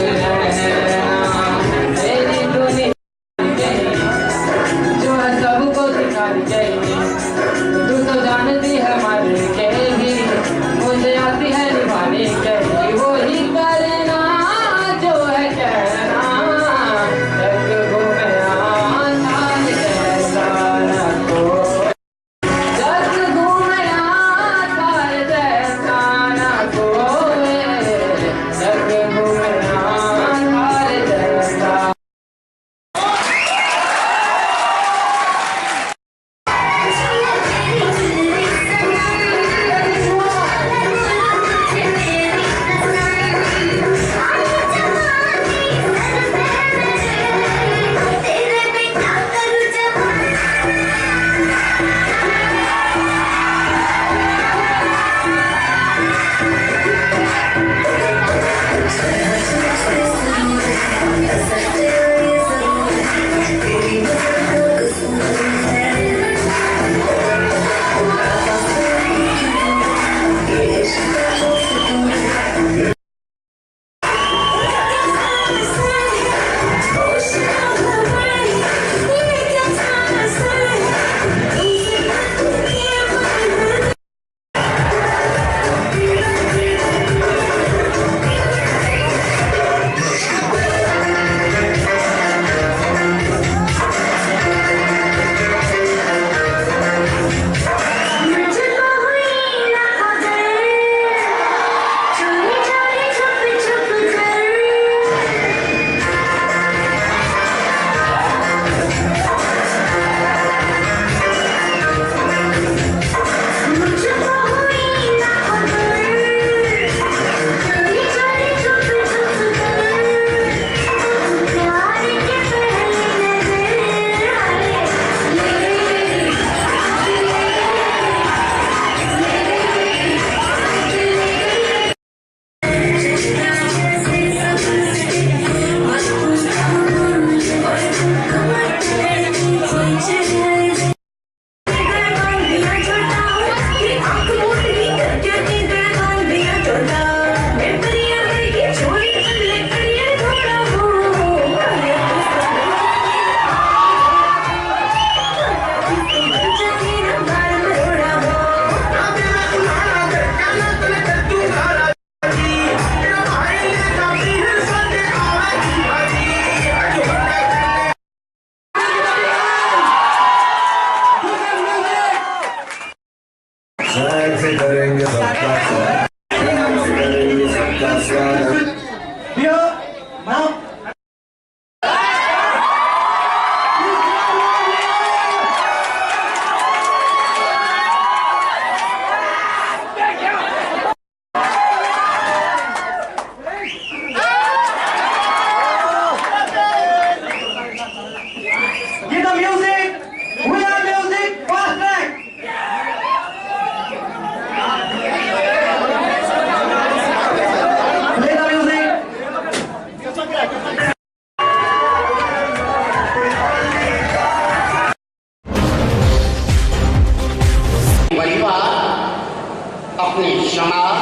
अपने समाज,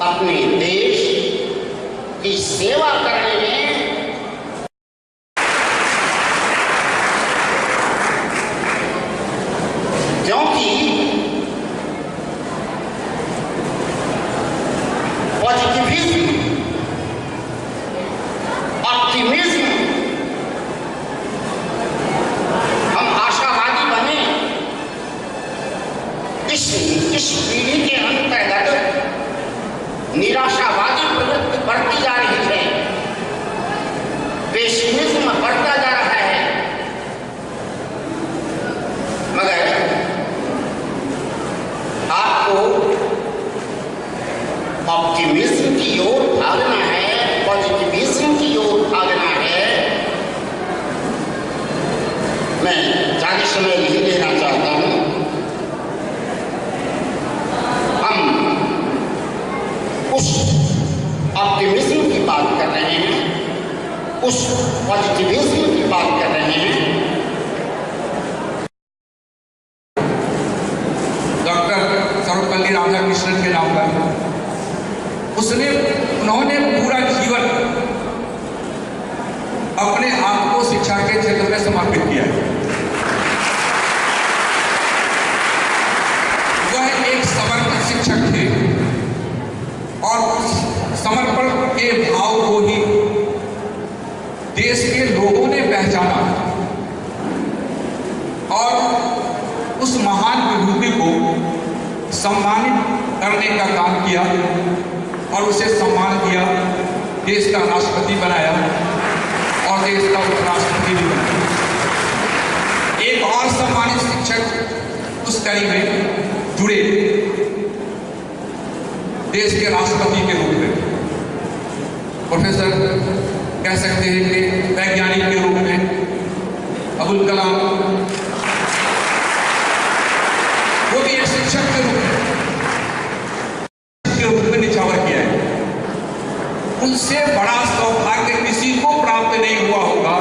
अपने देश की सेवा करने में क्योंकि पॉजिटिविज्म, ऑप्टिमिज्म, हम आशावादी बने। इस पीढ़ी के अंतर्गत निराशावादी प्रवृत्ति बढ़ती जा रही है, पेसिमिज्म बढ़ता जा रहा है। मगर आपको ऑप्टिमिज्म की ओर भागना है, पॉजिटिविज्म की ओर भागना है। मैं ज्यादा समय नहीं लेना चाहता हूं। हम उस ऑप्टिमिज्म की बात कर रहे हैं, उस पॉजिटिविज्म की बात कर रहे हैं।
डॉक्टर सर्वपल्ली राधाकृष्णन के नाम पर उन्होंने पूरा जीवन अपने आप को शिक्षा के क्षेत्र में समर्पित किया है। वह एक समर्पित शिक्षक थे और समर्पण के भाव को ही देश के लोगों ने पहचाना और उस महान विभूति को सम्मानित करने का काम किया और उसे सम्मान दिया, देश का राष्ट्रपति बनाया और देश का उपराष्ट्रपति भी बनाया। एक और सम्मानित शिक्षक उस कड़ी में जुड़े देश के राष्ट्रपति के रूप में, प्रोफेसर कह सकते हैं कि वैज्ञानिक के रूप में अब्दुल कलाम, वो भी एक शिक्षक के रूप में निछावर किया है। उनसे बड़ा सौभाग्य किसी को प्राप्त नहीं हुआ होगा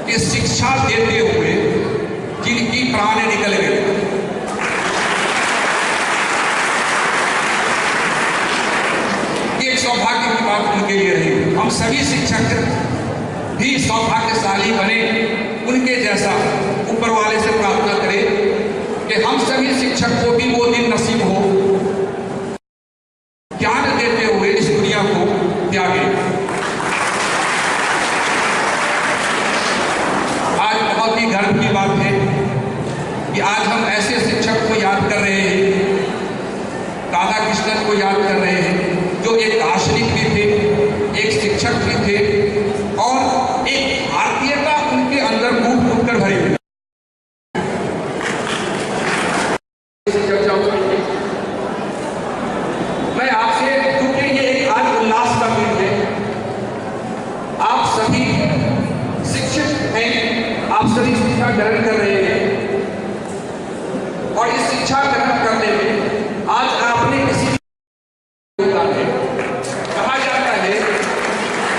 कि शिक्षा देते हुए जिनकी प्राण निकल गए। एक सौभाग्य की बात उनके लिए रही। हम सभी शिक्षक भी सौभाग्यशाली बने, उनके जैसा ऊपर वाले से प्रार्थना करें कि हम सभी शिक्षक को भी वो दिन नसीब हो, ज्ञान देते हुए इस दुनिया को त्यागे। आज बहुत ही गर्व की बात है कि आज हम ऐसे शिक्षक को याद कर रहे हैं, राधाकृष्णन को याद कर रहे हैं, जो एक दार्शनिक भी थे, एक शिक्षक भी थे और एक भारतीयता उनके अंदर कूट कूट कर भरी हुई। मैं आपसे, क्योंकि ये एक आज उल्लास का दिन है, आप सभी शिक्षक हैं, आप सभी शिक्षा ग्रहण कर रहे हैं और इस शिक्षा ग्रहण करने में आज आपने किसी कहा जाता है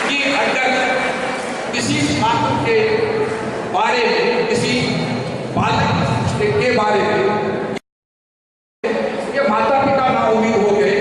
कि अगर किसी छात्र के बारे में, किसी बालक के बारे में ये माता पिता ना उम्मीद हो गए,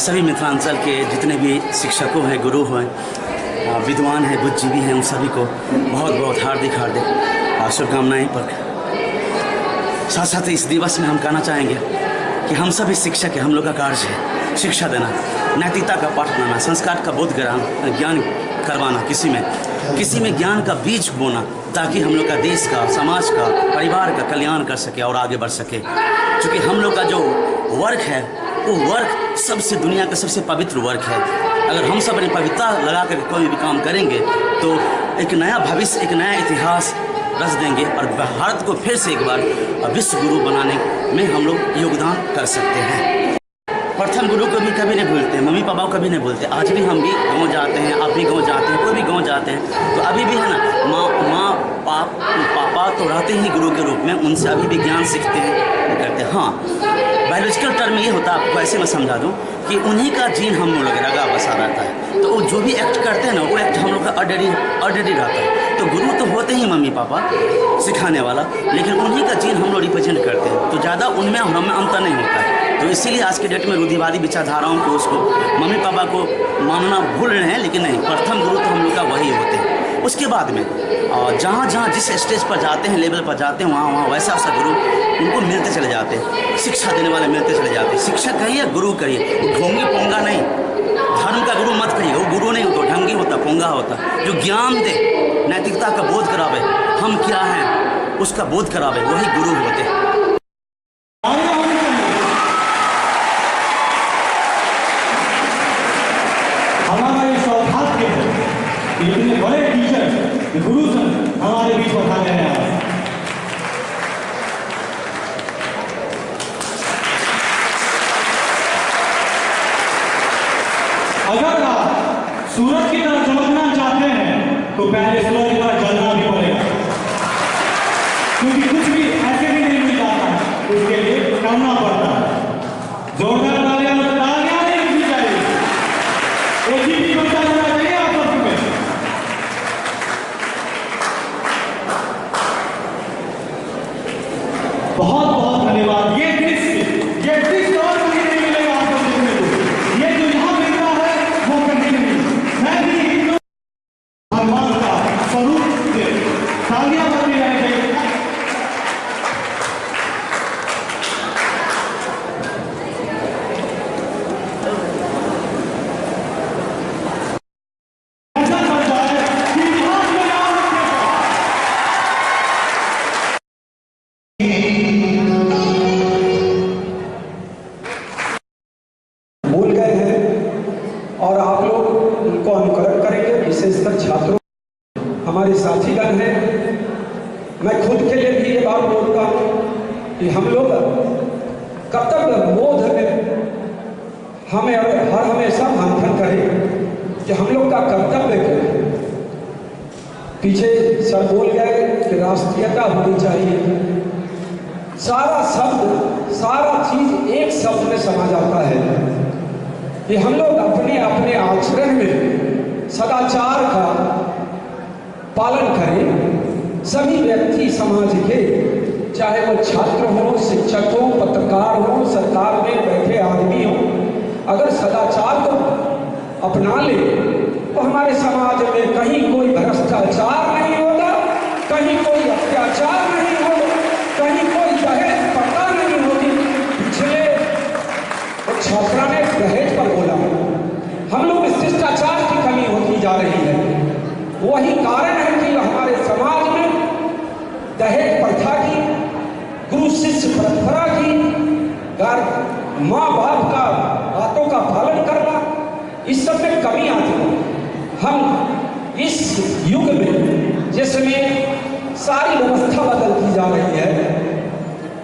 सभी मिथिलांचल के जितने भी शिक्षकों हैं, गुरु हैं, विद्वान हैं, बुद्धिजीवी हैं, उन सभी को बहुत बहुत हार्दिक शुभकामनाएं। पर साथ साथ इस दिवस में हम कहना चाहेंगे कि हम सभी शिक्षक हैं, हम लोग का कार्य है शिक्षा देना, नैतिकता का पाठ बनाना, संस्कार का बोध कराना, ज्ञान करवाना, किसी में ज्ञान का बीज बोना, ताकि हम लोग का देश का, समाज का, परिवार का कल्याण कर सके और आगे बढ़ सके। क्योंकि हम लोग का जो वर्क है वो वर्क सबसे दुनिया का सबसे पवित्र वर्क है। अगर हम सब अपनी पवित्रता लगा कर कोई भी काम करेंगे तो एक नया भविष्य, एक नया इतिहास रच देंगे और भारत को फिर से एक बार विश्व गुरु बनाने में हम लोग योगदान कर सकते हैं। प्रथम गुरु को भी कभी नहीं भूलते, मम्मी पापा को कभी नहीं भूलते। आज भी हम भी गांव जाते हैं, आप भी गांव जाते हैं, कोई भी गांव जाते हैं, तो अभी भी है ना, माँ पापा तो रहते ही गुरु के रूप में, उनसे अभी भी ज्ञान सीखते हैं, करते हैं। हाँ, बायोलॉजिकल टर्म ये होता है, आपको ऐसे मैं समझा दूँ कि उन्हीं का जीन हम लोग रगा बसा रहता है, तो वो जो भी एक्ट करते हैं ना, वो एक्ट हम लोग का ऑलरेडी रहता है। तो गुरु तो होते ही मम्मी पापा सिखाने वाला, लेकिन उन्हीं का जीन हम लोग रिप्रेजेंट करते हैं, तो ज़्यादा उनमें और हमें अंतर नहीं होता है। तो इसीलिए आज के डेट में रूढ़िवादी विचारधाराओं को, उसको मम्मी पापा को मानना भूल रहे हैं, लेकिन नहीं, प्रथम गुरु तो हम लोग का वही होते हैं। उसके बाद में जहाँ जिस स्टेज पर जाते हैं, लेवल पर जाते हैं, वहाँ वैसा गुरु उनको मिलते चले जाते हैं, शिक्षा देने वाले मिलते चले जाते हैं। शिक्षक कहिए, गुरु कहिए, ढोंगी पोंगा नहीं, धर्म का गुरु मत कहिए, वो गुरु नहीं होता, ढंगी होता, पोंगा होता, जो ज्ञान दे, नैतिकता का बोध करावे, हम क्या हैं उसका बोध करावे, वही गुरु होते हैं।
हमारा ये सौभाग्य है कि इतने बड़े टीचर, गुरुजन हमारे बीच बताने आए हैं। अगर आप सूरज की तरह चमकना चाहते हैं तो पहले सूरज की तरह जलना भी पड़ेगा, क्योंकि कुछ भी ऐसे भी नहीं मिल जाता, उसके लिए करना पड़ता है। जोरदार तालियां नहीं मिलनी चाहिए, एक ही बच्चा होना चाहिए आपस में। बहुत बहुत धन्यवाद। ये दृश्य और कहीं नहीं मिलेगा आपको देखने को, ये जो यहाँ मिलता है वो कहीं नहीं। मैं भी हिंदू भगवान का स्वरूप से तालियां बजती रहनी चाहिए।
भूल गए हैं और आप लोग उनको अनुकरण करेंगे, विशेषकर छात्रों, हमारे साथीगण हैं। मैं खुद के लिए भी ये बात बोलता हूँ कि हम लोग कर्तव्य बोध में हमें हर हमेशा मंथन करें कि हम लोग का कर्तव्य क्या है। पीछे सर बोल गए कि राष्ट्रीयता होनी चाहिए, सारा शब्द, सारा चीज एक शब्द में समा जाता है कि हम लोग अपने अपने आचरण में सदाचार का पालन करें। सभी व्यक्ति समाज के, चाहे वो छात्र हो, शिक्षक हो, पत्रकार हो, सरकार में बैठे आदमी हो, अगर सदाचार को अपना ले तो हमारे समाज में कहीं कोई भ्रष्टाचार नहीं होगा, कहीं कोई अत्याचार नहीं होगा, कहीं कोई दहेज प्रथा नहीं होगी। पिछले छात्रा ने दहेज पर बोला, हम लोग शिष्टाचार की कमी होती जा रही है। वही कारण है कि हमारे समाज में दहेज प्रथा की, गुरु शिष्य परंपरा की, माँ बाप का बातों का पालन करना, इस सब में कमी आती है। हम इस युग में जिसमें सारी व्यवस्था बदलती जा रही है,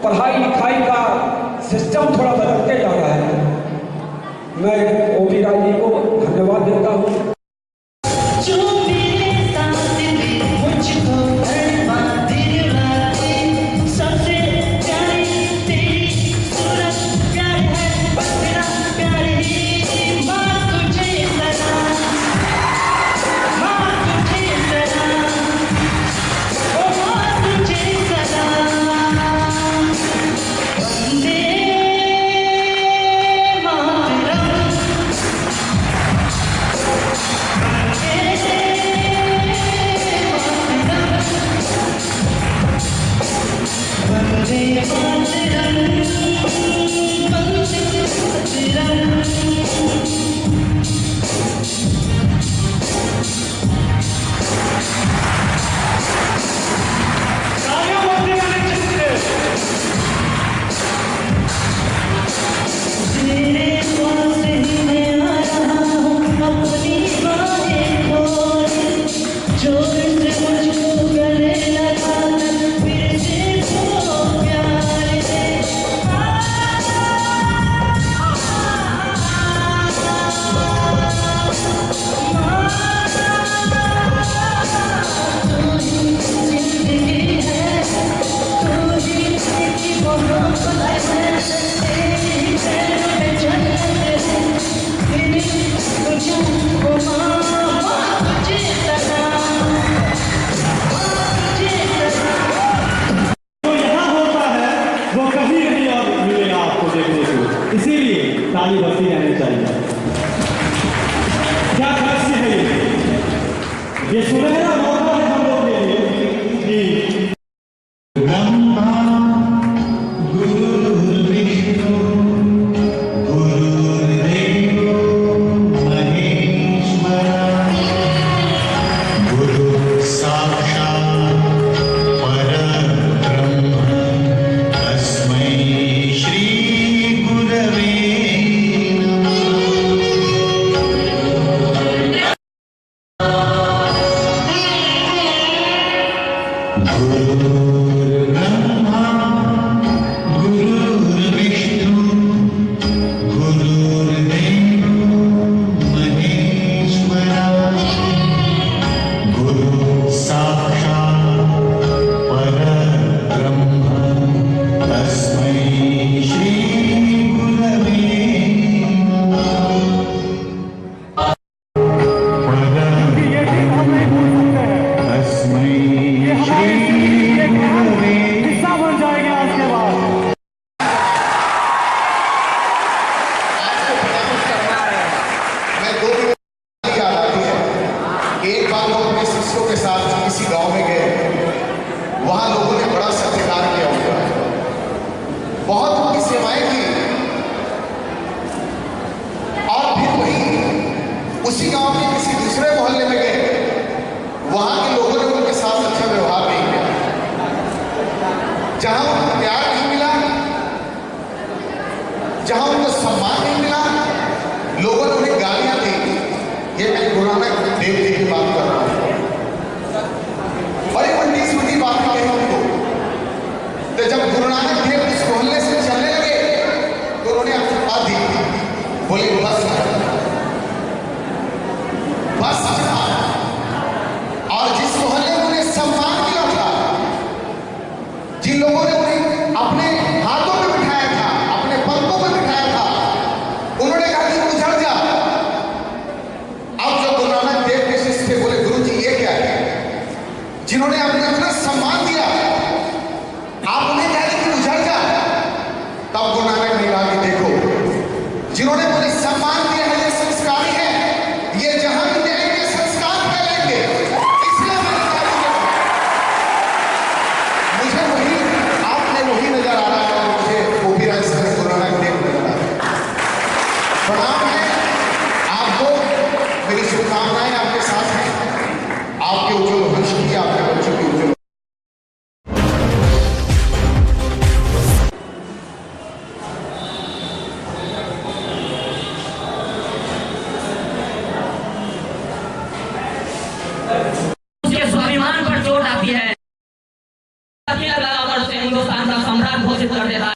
पढ़ाई लिखाई का सिस्टम थोड़ा बदलते जा रहा है, मैं ओपी राय जी को धन्यवाद देता हूँ।
ये सुनहरा मौका है हम लोग के लिए कि ब्रह्मा गुरुर्विष्णु गुरुर्देवो महेश्वरा गुरु साक्षात् परब्रह्म तस्मै श्री गुरवे गुरुर्ब्रह्मा गुरुर्विष्णु गुरुर्देवो महेश्वरा गुरु साक्षात् परब्रह्म तस्मै श्री गुरवे तस्मै श्री गुरवे किस्सा बन जाएगा आज के बाद।
मैं दो दिन याद आती है। एक बार हम अपने शिष्यों के साथ किसी गांव में गए, वहां लोगों ने बड़ा सत्कार किया उनका, बहुत उनकी सेवाएं की, और फिर वही उसी गांव में किसी दूसरे मोहल्ले में गए, वहां के लोगों ने उनके साथ अच्छा व्यवहार नहीं किया। जहां उनको प्यार नहीं मिला, जहां उनको सम्मान नहीं मिला, लोगों ने उन्हें गालियां दी। ये मैं गुरु नानक देव जी की बात कर रहा हूं, बड़ी उल्टी सीधी बात कही उनको। तो जब गुरु नानक देव उस मोहल्ले से चलने लगे तो उन्होंने आशीर्वाद दी, बोले बस बस चला। और जिस मोहल्ले में उन्हें सम्मान किया था, जिन लोगों ने उन्हें अपने हाथों में बिठाया था, अपने पंखों में बिठाया था, उन्होंने कहा कि गुजर जा। अब जो गुरु नानक देव के शिष्य थे बोले गुरु जी ये क्या है, जिन्होंने अपने अपना सम्मान दिया आप उन्हें कह रहे कि गुजर जा। तब गुरु नानक ने कहा कि देखो, जिन्होंने मुझे सम्मान दिया है ये संस्कारी है, ये जहां भी जाएंगे संस्कार फैलेंगे, इसलिए मैंने कहा मुझे वही आपने वही नजर आ रहा है, और मुझे वो भी राजस्थान गुरु नानक देव नजर आ रहा है। प्रणाम है आपको, मेरी शुभकामनाएं आपके साथ हैं, आपके उज्जवल भविष्य की, आपके बच्चों की उज्जवल।
उसके स्वाभिमान पर चोट आती है, से हिंदुस्तान का सम्राट घोषित कर देता है।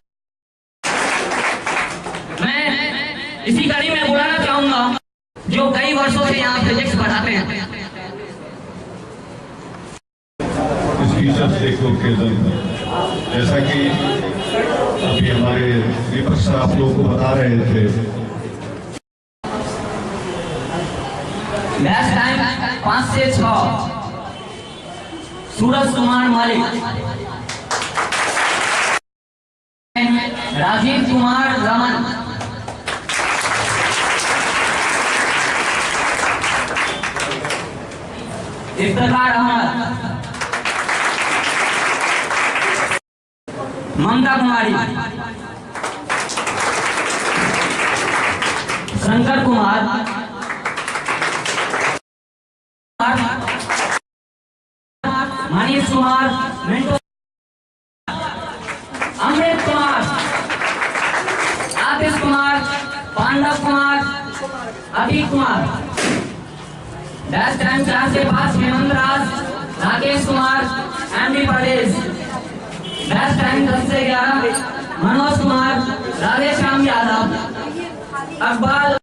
मैं इसी कड़ी में बुलाना चाहूंगा जो कई वर्षों से यहाँ फिजिक्स पढ़ाते हैं।
इस टीचर्स डे को जैसा कि अभी हमारे दीपक सर आप लोगों को बता रहे थे,
बैच टाइम 5 से 6। सूरज कुमार मालिक, राजीव कुमार रमन, इफ्तिखार अहमद, ममता कुमारी, शंकर कुमार, मनीष कुमार, मिंटू, अमृत कुमार, आतिश कुमार, पांडव कुमार, अभिक कुमार। बैच टाइम 4 से 5 हेमंत राज, राकेश कुमार, एमडी प्रदेश। बैच टाइम 10 से 11 Manoj Kumar, Radheshyam Yadav, Akbar,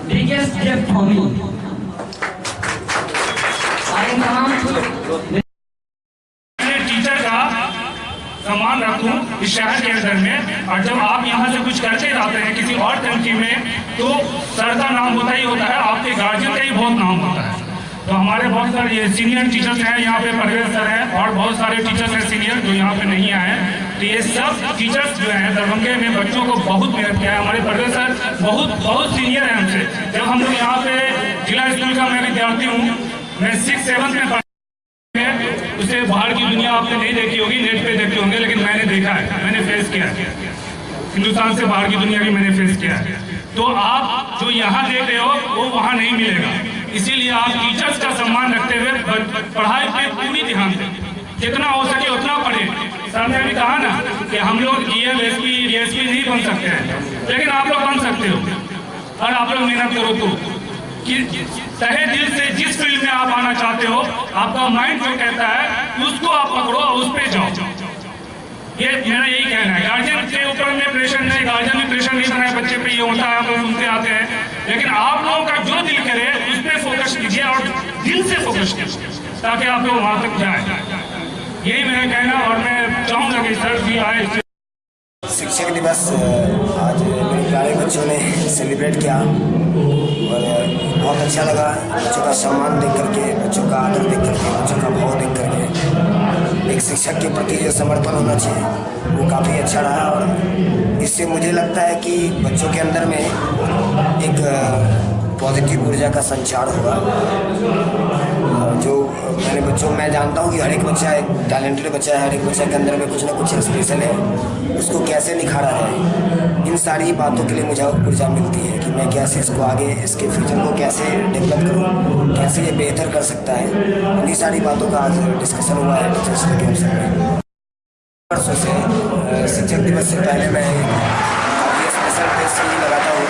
biggest gift Homi.
Teacher का सम्मान रखूं इस शहर के अंदर में, और जब आप यहाँ से कुछ करके जाते हैं किसी और कंट्री में तो सर का नाम होता ही होता है, आपके गार्जियन का ही बहुत नाम होता है। तो हमारे बहुत सारे ये सीनियर टीचर्स हैं यहाँ पे, परवेज सर हैं और बहुत सारे टीचर्स हैं सीनियर जो यहाँ पे नहीं आए हैं। तो ये सब टीचर्स जो हैं दरभंगे में बच्चों को बहुत मेहनत किया है। हमारे परवेज सर बहुत सीनियर हैं हमसे। जब हम लोग यहाँ पे जिला स्कूल का मैं विद्यार्थी हूँ मैं 6-7 में उसे बाहर की दुनिया आपने नहीं देखी होगी, नेट पे देखते होंगे, लेकिन मैंने देखा है, मैंने फेस किया है। हिंदुस्तान से बाहर की दुनिया भी मैंने फेस किया है। तो आप जो यहाँ देख रहे हो वो वहाँ नहीं मिलेगा। इसीलिए आप टीचर्स का सम्मान रखते हुए पढ़ाई पे पूरी ध्यान दें, जितना हो सके उतना पढ़ें। सर ने भी कहा ना कि हम लोग EM, SP, DSP नहीं बन सकते हैं, लेकिन आप लोग बन सकते हो और आप लोग मेहनत करो तो कि तहे दिल से जिस फील्ड में आप आना चाहते हो, आपका माइंड जो कहता है उसको आप पकड़ो और उस पर जाओ। ये मेरा यही कहना है। गार्जियन के ऊपर में प्रेशर नहीं, गार्जियन में प्रेशर नहीं बनाए बच्चे पे, ये होता है, हम लोग सुनते आते हैं, लेकिन आप लोगों का जो दिल करे उस पर फोकस कीजिए और दिल से फोकस कीजिए ताकि आप लोग वहां तक जाए। यही मेरा कहना, और मैं चाहूंगा कि सर भी आए।
शिक्षक दिवस आज मेरे प्यारे बच्चों ने सेलिब्रेट किया और बहुत अच्छा लगा। बच्चों का सम्मान देख करके, बच्चों का आदर देख करके, बच्चों का भाव देख करके, एक शिक्षक के प्रति जो समर्पण होना चाहिए वो काफ़ी अच्छा रहा। और इससे मुझे लगता है कि बच्चों के अंदर में एक पॉजिटिव ऊर्जा का संचार होगा। जो मैंने बच्चों मैं जानता हूँ कि हर एक बच्चा एक टैलेंटेड बच्चा है, हर एक बच्चे के अंदर में कुछ ना कुछ स्पेशल है, उसको कैसे निखारा जाए, इन सारी बातों के लिए मुझे ऊर्जा मिलती है कि मैं कैसे इसको आगे, इसके फ्यूचर को कैसे डेवलप करूँ, कैसे ये बेहतर कर सकता है। इन्हीं सारी बातों का आज डिस्कशन हुआ है टीचर्स के अवसर में। परसों से शिक्षक दिवस से पहले मैं काफ़ी स्पेशल टेस्ट लगाता हूँ,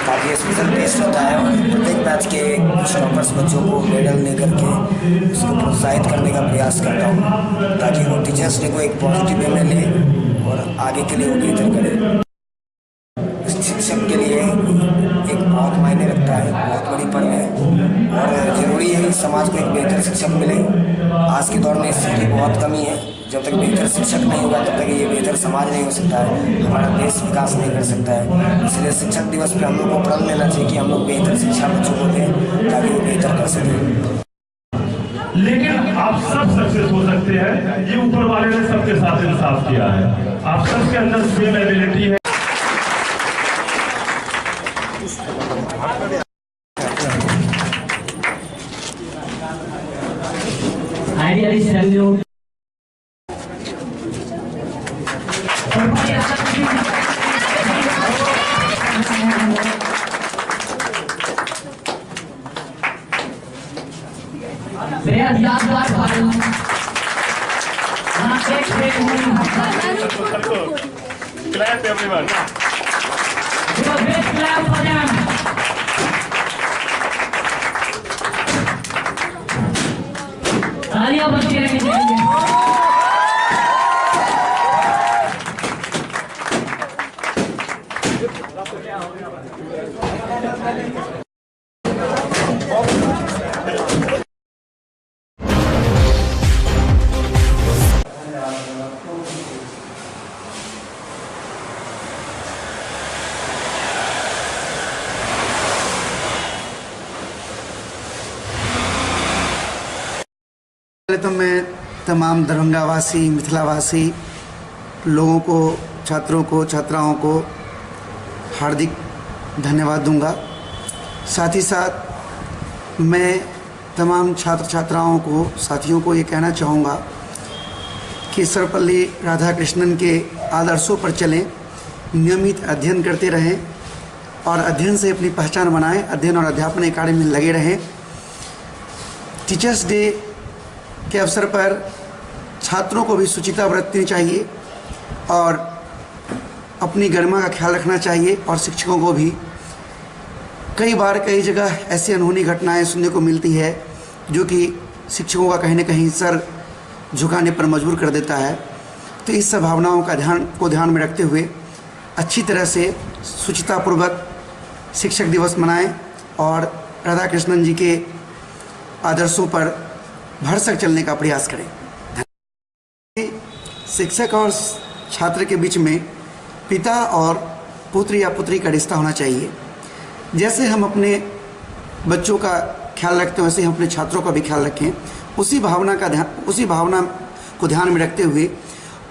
काफ़ी स्पेशल टेस्ट होता है और प्रत्येक बैच के कुछ टॉपर्स बच्चों को मेडल दे करके उसको प्रोत्साहित करने का प्रयास करता हूँ ताकि वो टीचर्स डे को एक पॉजिटिव वे में ले और आगे के लिए वो बेहतर करें। शिक्षक के लिए एक बहुत मायने रखता है, बहुत बड़ी पड़ है और ज़रूरी है कि समाज को एक बेहतर शिक्षक मिले। आज के दौर में इस चीज़ की बहुत कमी है। जब तक बेहतर शिक्षक नहीं होगा तब तक ये बेहतर समाज नहीं हो सकता है, हमारा देश विकास नहीं कर सकता है। इसलिए शिक्षक दिवस पे हम लोग को प्रण लेना चाहिए कि हम लोग बेहतर शिक्षा बच्चों को दें ताकि वो बेहतर कर सकें।
लेकिन आप सब सक्सेस हो सकते हैं, ये ऊपर वाले ने सबके साथ इंसाफ किया है। आप सबके अंदर सेम एबिलिटी है।
Ideally salute. Bear याद बात भाई।
Clap everyone.
Give a big clap for them. तालियां बजती रहनी चाहिए।
तो मैं तमाम दरभंगावासी, मिथिलावासी लोगों को, छात्रों को, छात्राओं को हार्दिक धन्यवाद दूंगा। साथ ही साथ मैं तमाम छात्र छात्राओं को, साथियों को ये कहना चाहूँगा कि सर्वपल्ली राधाकृष्णन के आदर्शों पर चलें, नियमित अध्ययन करते रहें और अध्ययन से अपनी पहचान बनाएं, अध्ययन और अध्यापन कार्य में लगे रहें। टीचर्स डे के अवसर पर छात्रों को भी शुचिता बरतनी चाहिए और अपनी गरिमा का ख्याल रखना चाहिए और शिक्षकों को भी। कई बार कई जगह ऐसी अनहोनी घटनाएं सुनने को मिलती है जो कि शिक्षकों का कहीं न कहीं सर झुकाने पर मजबूर कर देता है। तो इस सब भावनाओं का ध्यान में रखते हुए अच्छी तरह से शुचितापूर्वक शिक्षक दिवस मनाएं और राधा कृष्णन जी के आदर्शों पर भरसक चलने का प्रयास करें। शिक्षक और छात्र के बीच में पिता और पुत्र या पुत्री का रिश्ता होना चाहिए। जैसे हम अपने बच्चों का ख्याल रखते हैं वैसे हम अपने छात्रों का भी ख्याल रखें, उसी भावना को ध्यान में रखते हुए।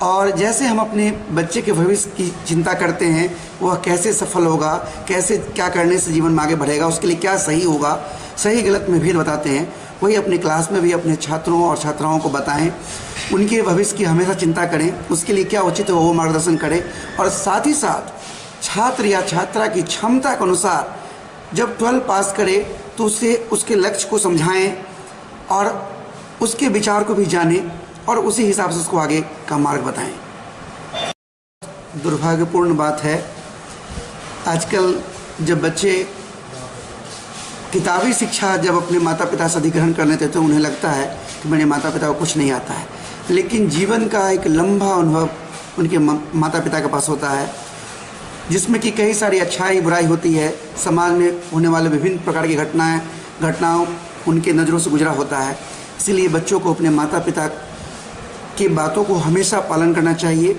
और जैसे हम अपने बच्चे के भविष्य की चिंता करते हैं, वह कैसे सफल होगा, कैसे क्या करने से जीवन में आगे बढ़ेगा, उसके लिए क्या सही होगा, सही गलत में भेद बताते हैं, वही अपने क्लास में भी अपने छात्रों और छात्राओं को बताएं, उनके भविष्य की हमेशा चिंता करें, उसके लिए क्या उचित हो वो मार्गदर्शन करें, और साथ ही साथ छात्र या छात्रा की क्षमता के अनुसार जब 12 पास करे तो उसे उसके लक्ष्य को समझाएं और उसके विचार को भी जानें और उसी हिसाब से उसको आगे का मार्ग बताएं। दुर्भाग्यपूर्ण बात है, आजकल जब बच्चे किताबी शिक्षा जब अपने माता पिता से अधिग्रहण कर लेते तो उन्हें लगता है कि मेरे माता पिता को कुछ नहीं आता है, लेकिन जीवन का एक लंबा अनुभव उनके माता पिता के पास होता है, जिसमें कि कई सारी अच्छाई बुराई होती है, समाज में होने वाले विभिन्न प्रकार की घटनाओं उनके नज़रों से गुजरा होता है। इसीलिए बच्चों को अपने माता पिता की बातों को हमेशा पालन करना चाहिए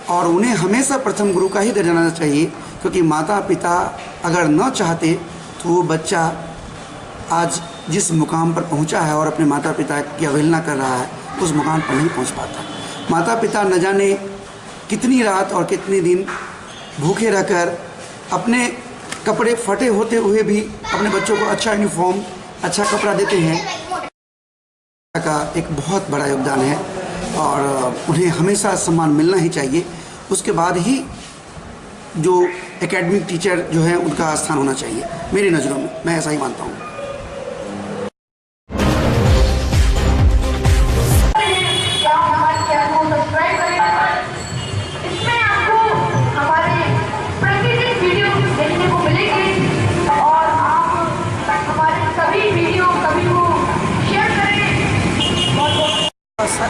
और उन्हें हमेशा प्रथम गुरु का ही दर्जा देना चाहिए, क्योंकि माता पिता अगर न चाहते तो वो बच्चा आज जिस मुकाम पर पहुंचा है और अपने माता पिता की अवहेलना कर रहा है उस मुकाम पर नहीं पहुंच पाता। माता पिता न जाने कितनी रात और कितने दिन भूखे रहकर अपने कपड़े फटे होते हुए भी अपने बच्चों को अच्छा यूनिफॉर्म, अच्छा कपड़ा देते हैं, का एक बहुत बड़ा योगदान है और उन्हें हमेशा सम्मान मिलना ही चाहिए। उसके बाद ही जो एकेडमिक टीचर जो है उनका स्थान होना चाहिए, मेरी नज़रों में, मैं ऐसा ही मानता हूँ।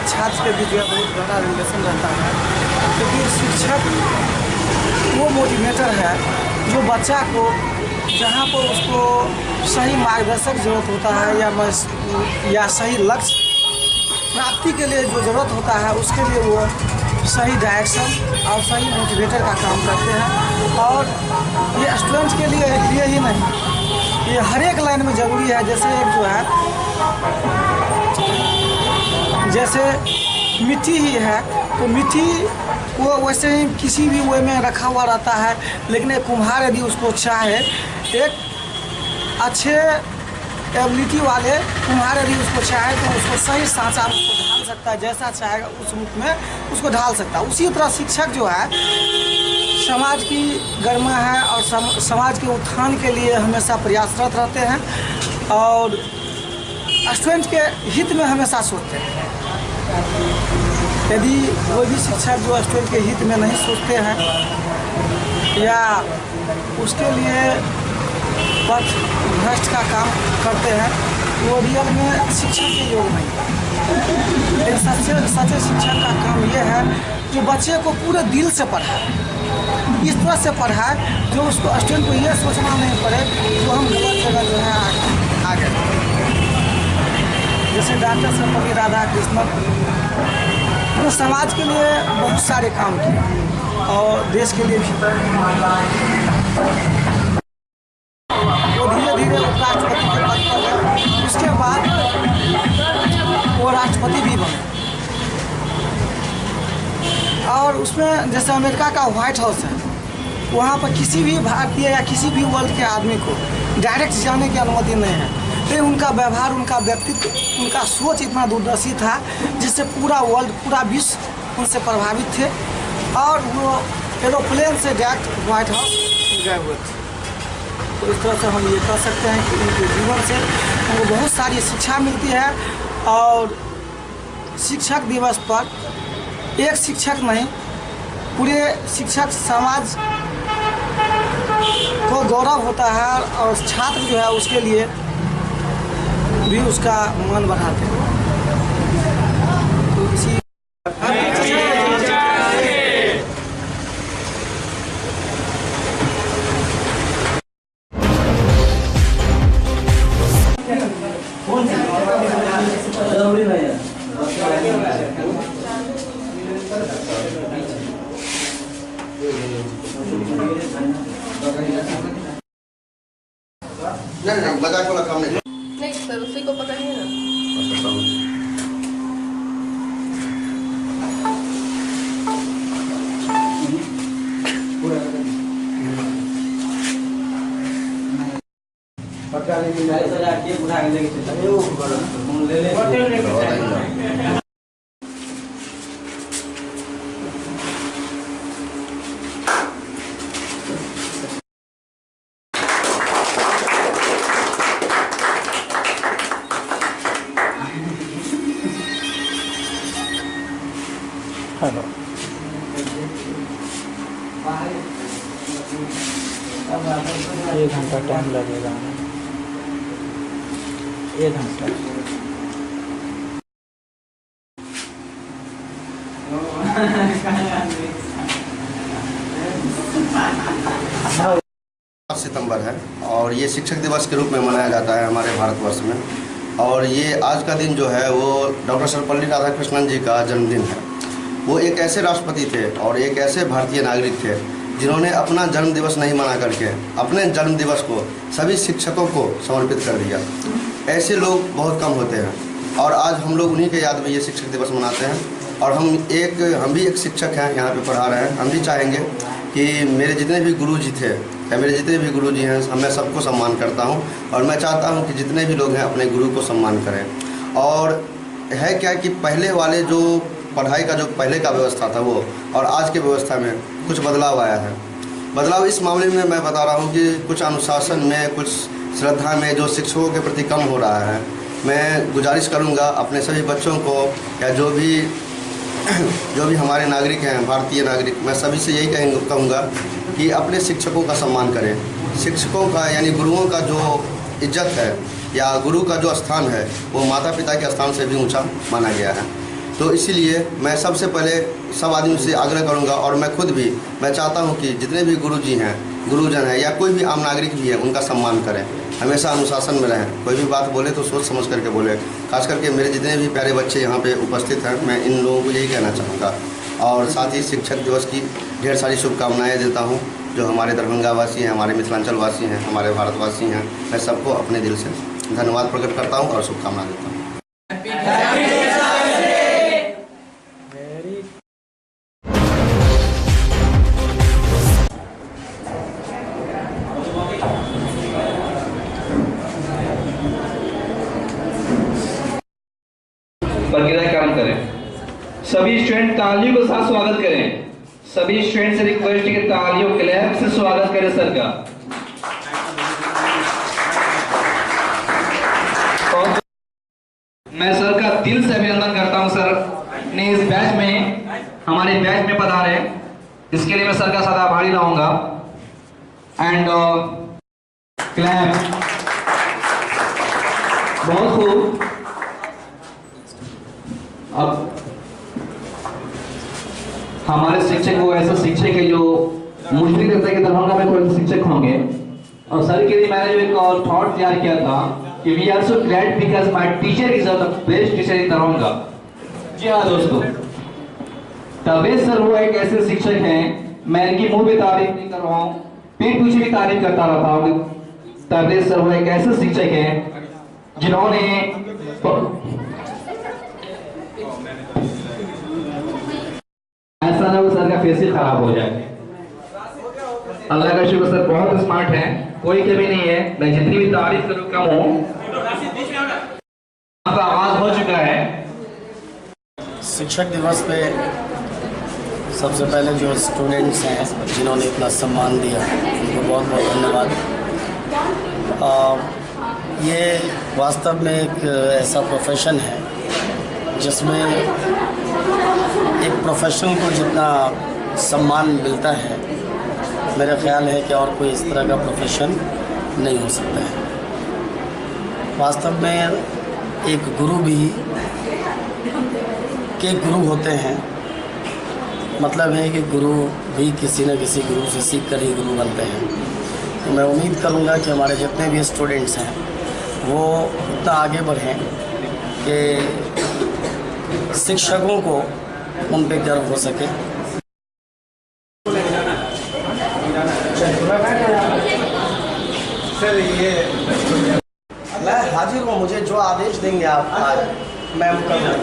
छात्र के बीच बहुत बड़ा रिलेशन रहता है, क्योंकि शिक्षक वो मोटिवेटर है जो बच्चा को जहाँ पर उसको सही मार्गदर्शक जरूरत होता है या सही लक्ष्य प्राप्ति के लिए जो ज़रूरत होता है उसके लिए वो सही डायरेक्शन और सही मोटिवेटर का काम करते हैं। और ये स्टूडेंट के लिए ही नहीं, ये हर एक लाइन में ज़रूरी है। जैसे एक जो है जैसे मिट्टी ही है तो मिट्टी वो वैसे ही किसी भी वे में रखा हुआ रहता है, लेकिन एक कुम्हार यदि उसको चाहे, एक अच्छे एबिलिटी वाले कुम्हार यदि उसको चाहे तो उसको सही सांचा में उसको ढाल सकता है, जैसा चाहेगा उस रूप में उसको ढाल सकता है। उसी तरह शिक्षक जो है समाज की गरिमा है और समाज के उत्थान के लिए हमेशा प्रयासरत रहते हैं और स्टूडेंट के हित में हमेशा सोचते हैं। यदि कोई भी शिक्षक जो स्टूडेंट के हित में नहीं सोचते हैं या उसके लिए पथ भ्रष्ट का काम करते हैं तो वो रियल में शिक्षक के योग नहीं है। लेकिन सच्चे शिक्षक का काम ये है जो बच्चे को पूरे दिल से पढ़ाए, इस तरह से पढ़ाए जो उसको स्टूडेंट को ये सोचना नहीं पड़े तो हम गलत जगह जो है आगे। जैसे डॉक्टर सर्वपल्ली राधाकृष्णन तो समाज के लिए बहुत सारे काम किए और देश के लिए भी। वो धीरे धीरे उपराष्ट्रपति के पद पर गए, उसके बाद वो राष्ट्रपति भी बने और उसमें जैसे अमेरिका का व्हाइट हाउस है, वहाँ पर किसी भी भारतीय या किसी भी वर्ल्ड के आदमी को डायरेक्ट जाने की अनुमति नहीं है। लेकिन उनका व्यवहार, उनका व्यक्तित्व, उनका सोच इतना दूरदर्शी था जिससे पूरा वर्ल्ड, पूरा विश्व उनसे प्रभावित थे और वो एरोप्लेन से डायरेक्ट व्हाइट हाउस गए हुए थे। तो इस तरह से हम ये कह सकते हैं कि उनके जीवन से हमको बहुत सारी शिक्षा मिलती है। और शिक्षक दिवस पर एक शिक्षक नहीं, पूरे शिक्षक समाज को गौरव होता है और छात्र जो है उसके लिए भी उसका मन बढ़ाते हैं। तो इसी
नहीं मजाक वाला काम नहीं।
नहीं सर, उसी को पकड़िए ना।
पकड़ा
हेलो एक घंटा टाइम लगेगा, 1 घंटा।
सितंबर है और ये शिक्षक दिवस के रूप में मनाया जाता है हमारे भारतवर्ष में। और ये आज का दिन जो है वो डॉक्टर सर्वपल्ली राधाकृष्णन जी का जन्मदिन है। वो एक ऐसे राष्ट्रपति थे और एक ऐसे भारतीय नागरिक थे जिन्होंने अपना जन्म दिवस नहीं मना करके अपने जन्म दिवस को सभी शिक्षकों को समर्पित कर दिया। ऐसे लोग बहुत कम होते हैं और आज हम लोग उन्हीं के याद में ये शिक्षक दिवस मनाते हैं। और हम भी एक शिक्षक हैं, यहाँ पे पढ़ा रहे हैं। हम भी चाहेंगे कि मेरे जितने भी गुरु जी थे या मेरे जितने भी गुरु जी हैं, मैं सबको सम्मान करता हूँ और मैं चाहता हूँ कि जितने भी लोग हैं अपने गुरु को सम्मान करें। और है क्या कि पहले वाले जो पढ़ाई का जो पहले का व्यवस्था था वो और आज के व्यवस्था में कुछ बदलाव आया है। बदलाव इस मामले में मैं बता रहा हूँ कि कुछ अनुशासन में, कुछ श्रद्धा में जो शिक्षकों के प्रति कम हो रहा है। मैं गुजारिश करूँगा अपने सभी बच्चों को या जो भी हमारे नागरिक हैं, भारतीय नागरिक, मैं सभी से यही कहूँगा कि अपने शिक्षकों का सम्मान करें। शिक्षकों का यानी गुरुओं का जो इज्जत है या गुरु का जो स्थान है वो माता पिता के स्थान से भी ऊंचा माना गया है। तो इसीलिए मैं सबसे पहले सब आदमी से आग्रह करूंगा और मैं खुद भी मैं चाहता हूं कि जितने भी गुरुजी हैं, गुरुजन हैं या कोई भी आम नागरिक भी है, उनका सम्मान करें, हमेशा अनुशासन में रहें। कोई भी बात बोले तो सोच समझ करके बोले। खास करके मेरे जितने भी प्यारे बच्चे यहाँ पे उपस्थित हैं, मैं इन लोगों को यही कहना चाहूँगा। और साथ ही शिक्षक दिवस की ढेर सारी शुभकामनाएँ देता हूँ। जो हमारे दरभंगा वासी हैं, हमारे मिथिलांचल वासी हैं, हमारे भारतवासी हैं, मैं सबको अपने दिल से धन्यवाद प्रकट करता हूँ और शुभकामना देता हूँ।
काम करें। सभी स्टूडेंट तालियों के साथ स्वागत करें। सभी स्टूडेंट से रिक्वेस्ट है कि तालियों क्लैप से स्वागत करें सर का। और मैं सर का दिल से अभिनंदन करता हूं। सर ने इस बैच में हमारे बैच में पधारे, इसके लिए मैं सर का सदा आभारी रहूंगा। एंड क्लैप, बहुत खूब। अब हमारे शिक्षक वो ऐसे शिक्षक है जो मुझे नहीं लगता कि दरभंगा में कोई शिक्षक होंगे। और सर के लिए मैंने जो एक और थॉट तैयार किया था कि we are so glad because my teacher is the best teacher in Darbhanga. जी हाँ दोस्तों, तबे सर वो एक ऐसे शिक्षक हैं, मैं इनकी मुंह पे तारीफ नहीं कर रहा हूँ, पीठ पीछे भी तारीफ करता रहता हूँ। तबे सर वो एक ऐसे शिक्षक हैं जिन्होंने ऐसा ना वो सर का फेस ही खराब हो जाए। अल्लाह का शुक्र सर बहुत स्मार्ट है, कोई कमी नहीं है। मैं जितनी भी तारीफ करूं कम हो। आपका आवाज हो चुका है।
शिक्षक दिवस पे सबसे पहले जो स्टूडेंट्स हैं जिन्होंने इतना सम्मान दिया उनको बहुत बहुत धन्यवाद। ये वास्तव में एक ऐसा प्रोफेशन है जिसमें एक प्रोफेशनल को जितना सम्मान मिलता है, मेरा ख्याल है कि और कोई इस तरह का प्रोफेशन नहीं हो सकता है। वास्तव में एक गुरु भी के गुरु होते हैं, मतलब है कि गुरु भी किसी न किसी गुरु से सीख कर ही गुरु बनते हैं। तो मैं उम्मीद करूँगा कि हमारे जितने भी स्टूडेंट्स हैं वो इतना आगे बढ़ें कि शिक्षकों को उन पे गर्व हो सके।
सर ये मैं हाजिर हूँ, मुझे जो आदेश देंगे आप आज मैं कर दूँगा।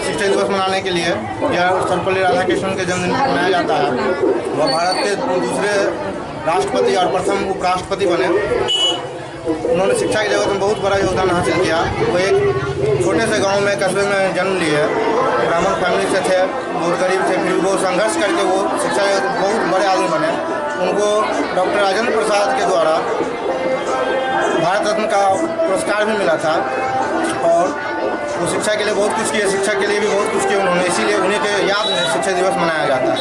शिक्षक दिवस मनाने के लिए यह सर्वपल्ली राधाकृष्णन के जन्मदिन पर मनाया जाता है। वह भारत के दूसरे राष्ट्रपति और प्रथम उपराष्ट्रपति बने। उन्होंने शिक्षा की जगत में बहुत बड़ा योगदान हासिल किया। वो एक छोटे से गांव में कस्बे में जन्म लिए, ब्राह्मण फैमिली से थे, बहुत गरीब थे, फिर वो संघर्ष करके वो शिक्षा जगत में बहुत बड़े आदमी बने। उनको डॉक्टर राजेंद्र प्रसाद के द्वारा भारत रत्न का पुरस्कार भी मिला था और वो शिक्षा के लिए बहुत कुछ किया, शिक्षा के लिए भी बहुत कुछ किया उन्होंने, इसीलिए उन्हीं के याद में शिक्षक दिवस मनाया जाता है।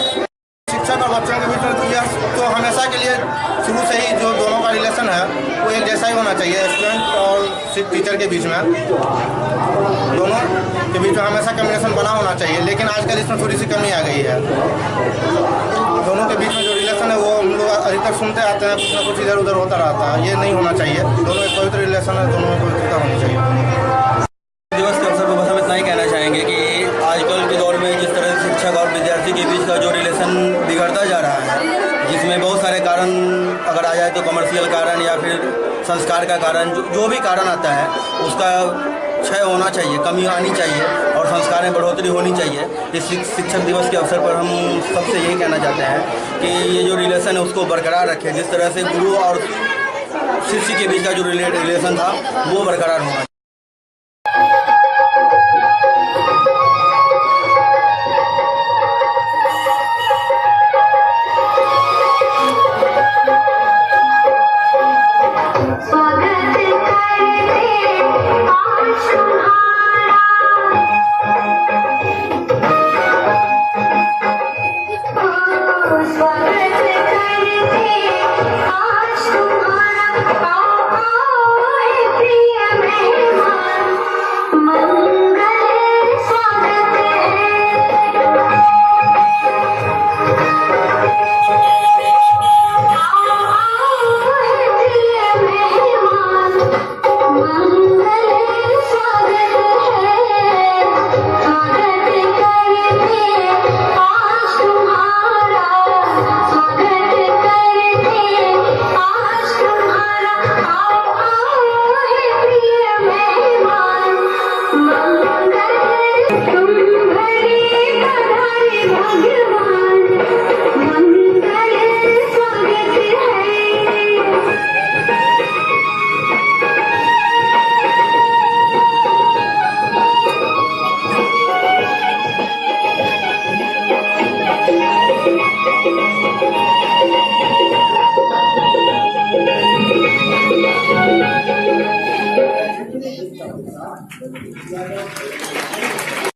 शिक्षक और बच्चों के बीच में यह तो हमेशा के लिए शुरू से ही जो दोनों का रिलेशन है वो एक जैसा ही होना चाहिए। स्टूडेंट और टीचर के बीच में, दोनों के बीच में हमेशा कम्युनिकेशन बना होना चाहिए, लेकिन आजकल इसमें थोड़ी सी कमी आ गई है। दोनों के बीच में जो रिलेशन है वो हम लोग अधिकतर सुनते आते हैं, कुछ ना कुछ इधर उधर होता रहता है। ये नहीं होना चाहिए। दोनों एक पवित्र रिलेशन है, दोनों में पवित्रता होनी चाहिए।
दिवस के अवसर पर बस हम इतना ही कहना चाहेंगे कि आजकल के दौर में जिस तरह से शिक्षक और विद्यार्थी के बीच का जो रिलेशन बिगड़ता जा रहा है, जिसमें बहुत सारे कारण अगर आ जाए तो कमर्शियल कारण या फिर संस्कार का कारण, जो भी कारण आता है उसका क्षय होना चाहिए, कमी आनी चाहिए और संस्कार में बढ़ोतरी होनी चाहिए। इस शिक्षक दिवस के अवसर पर हम सबसे यही कहना चाहते हैं कि ये जो रिलेशन है उसको बरकरार रखें। जिस तरह से गुरु और शिष्य के बीच का जो रिलेशन था वो बरकरार होना चाहिए।
Thank you.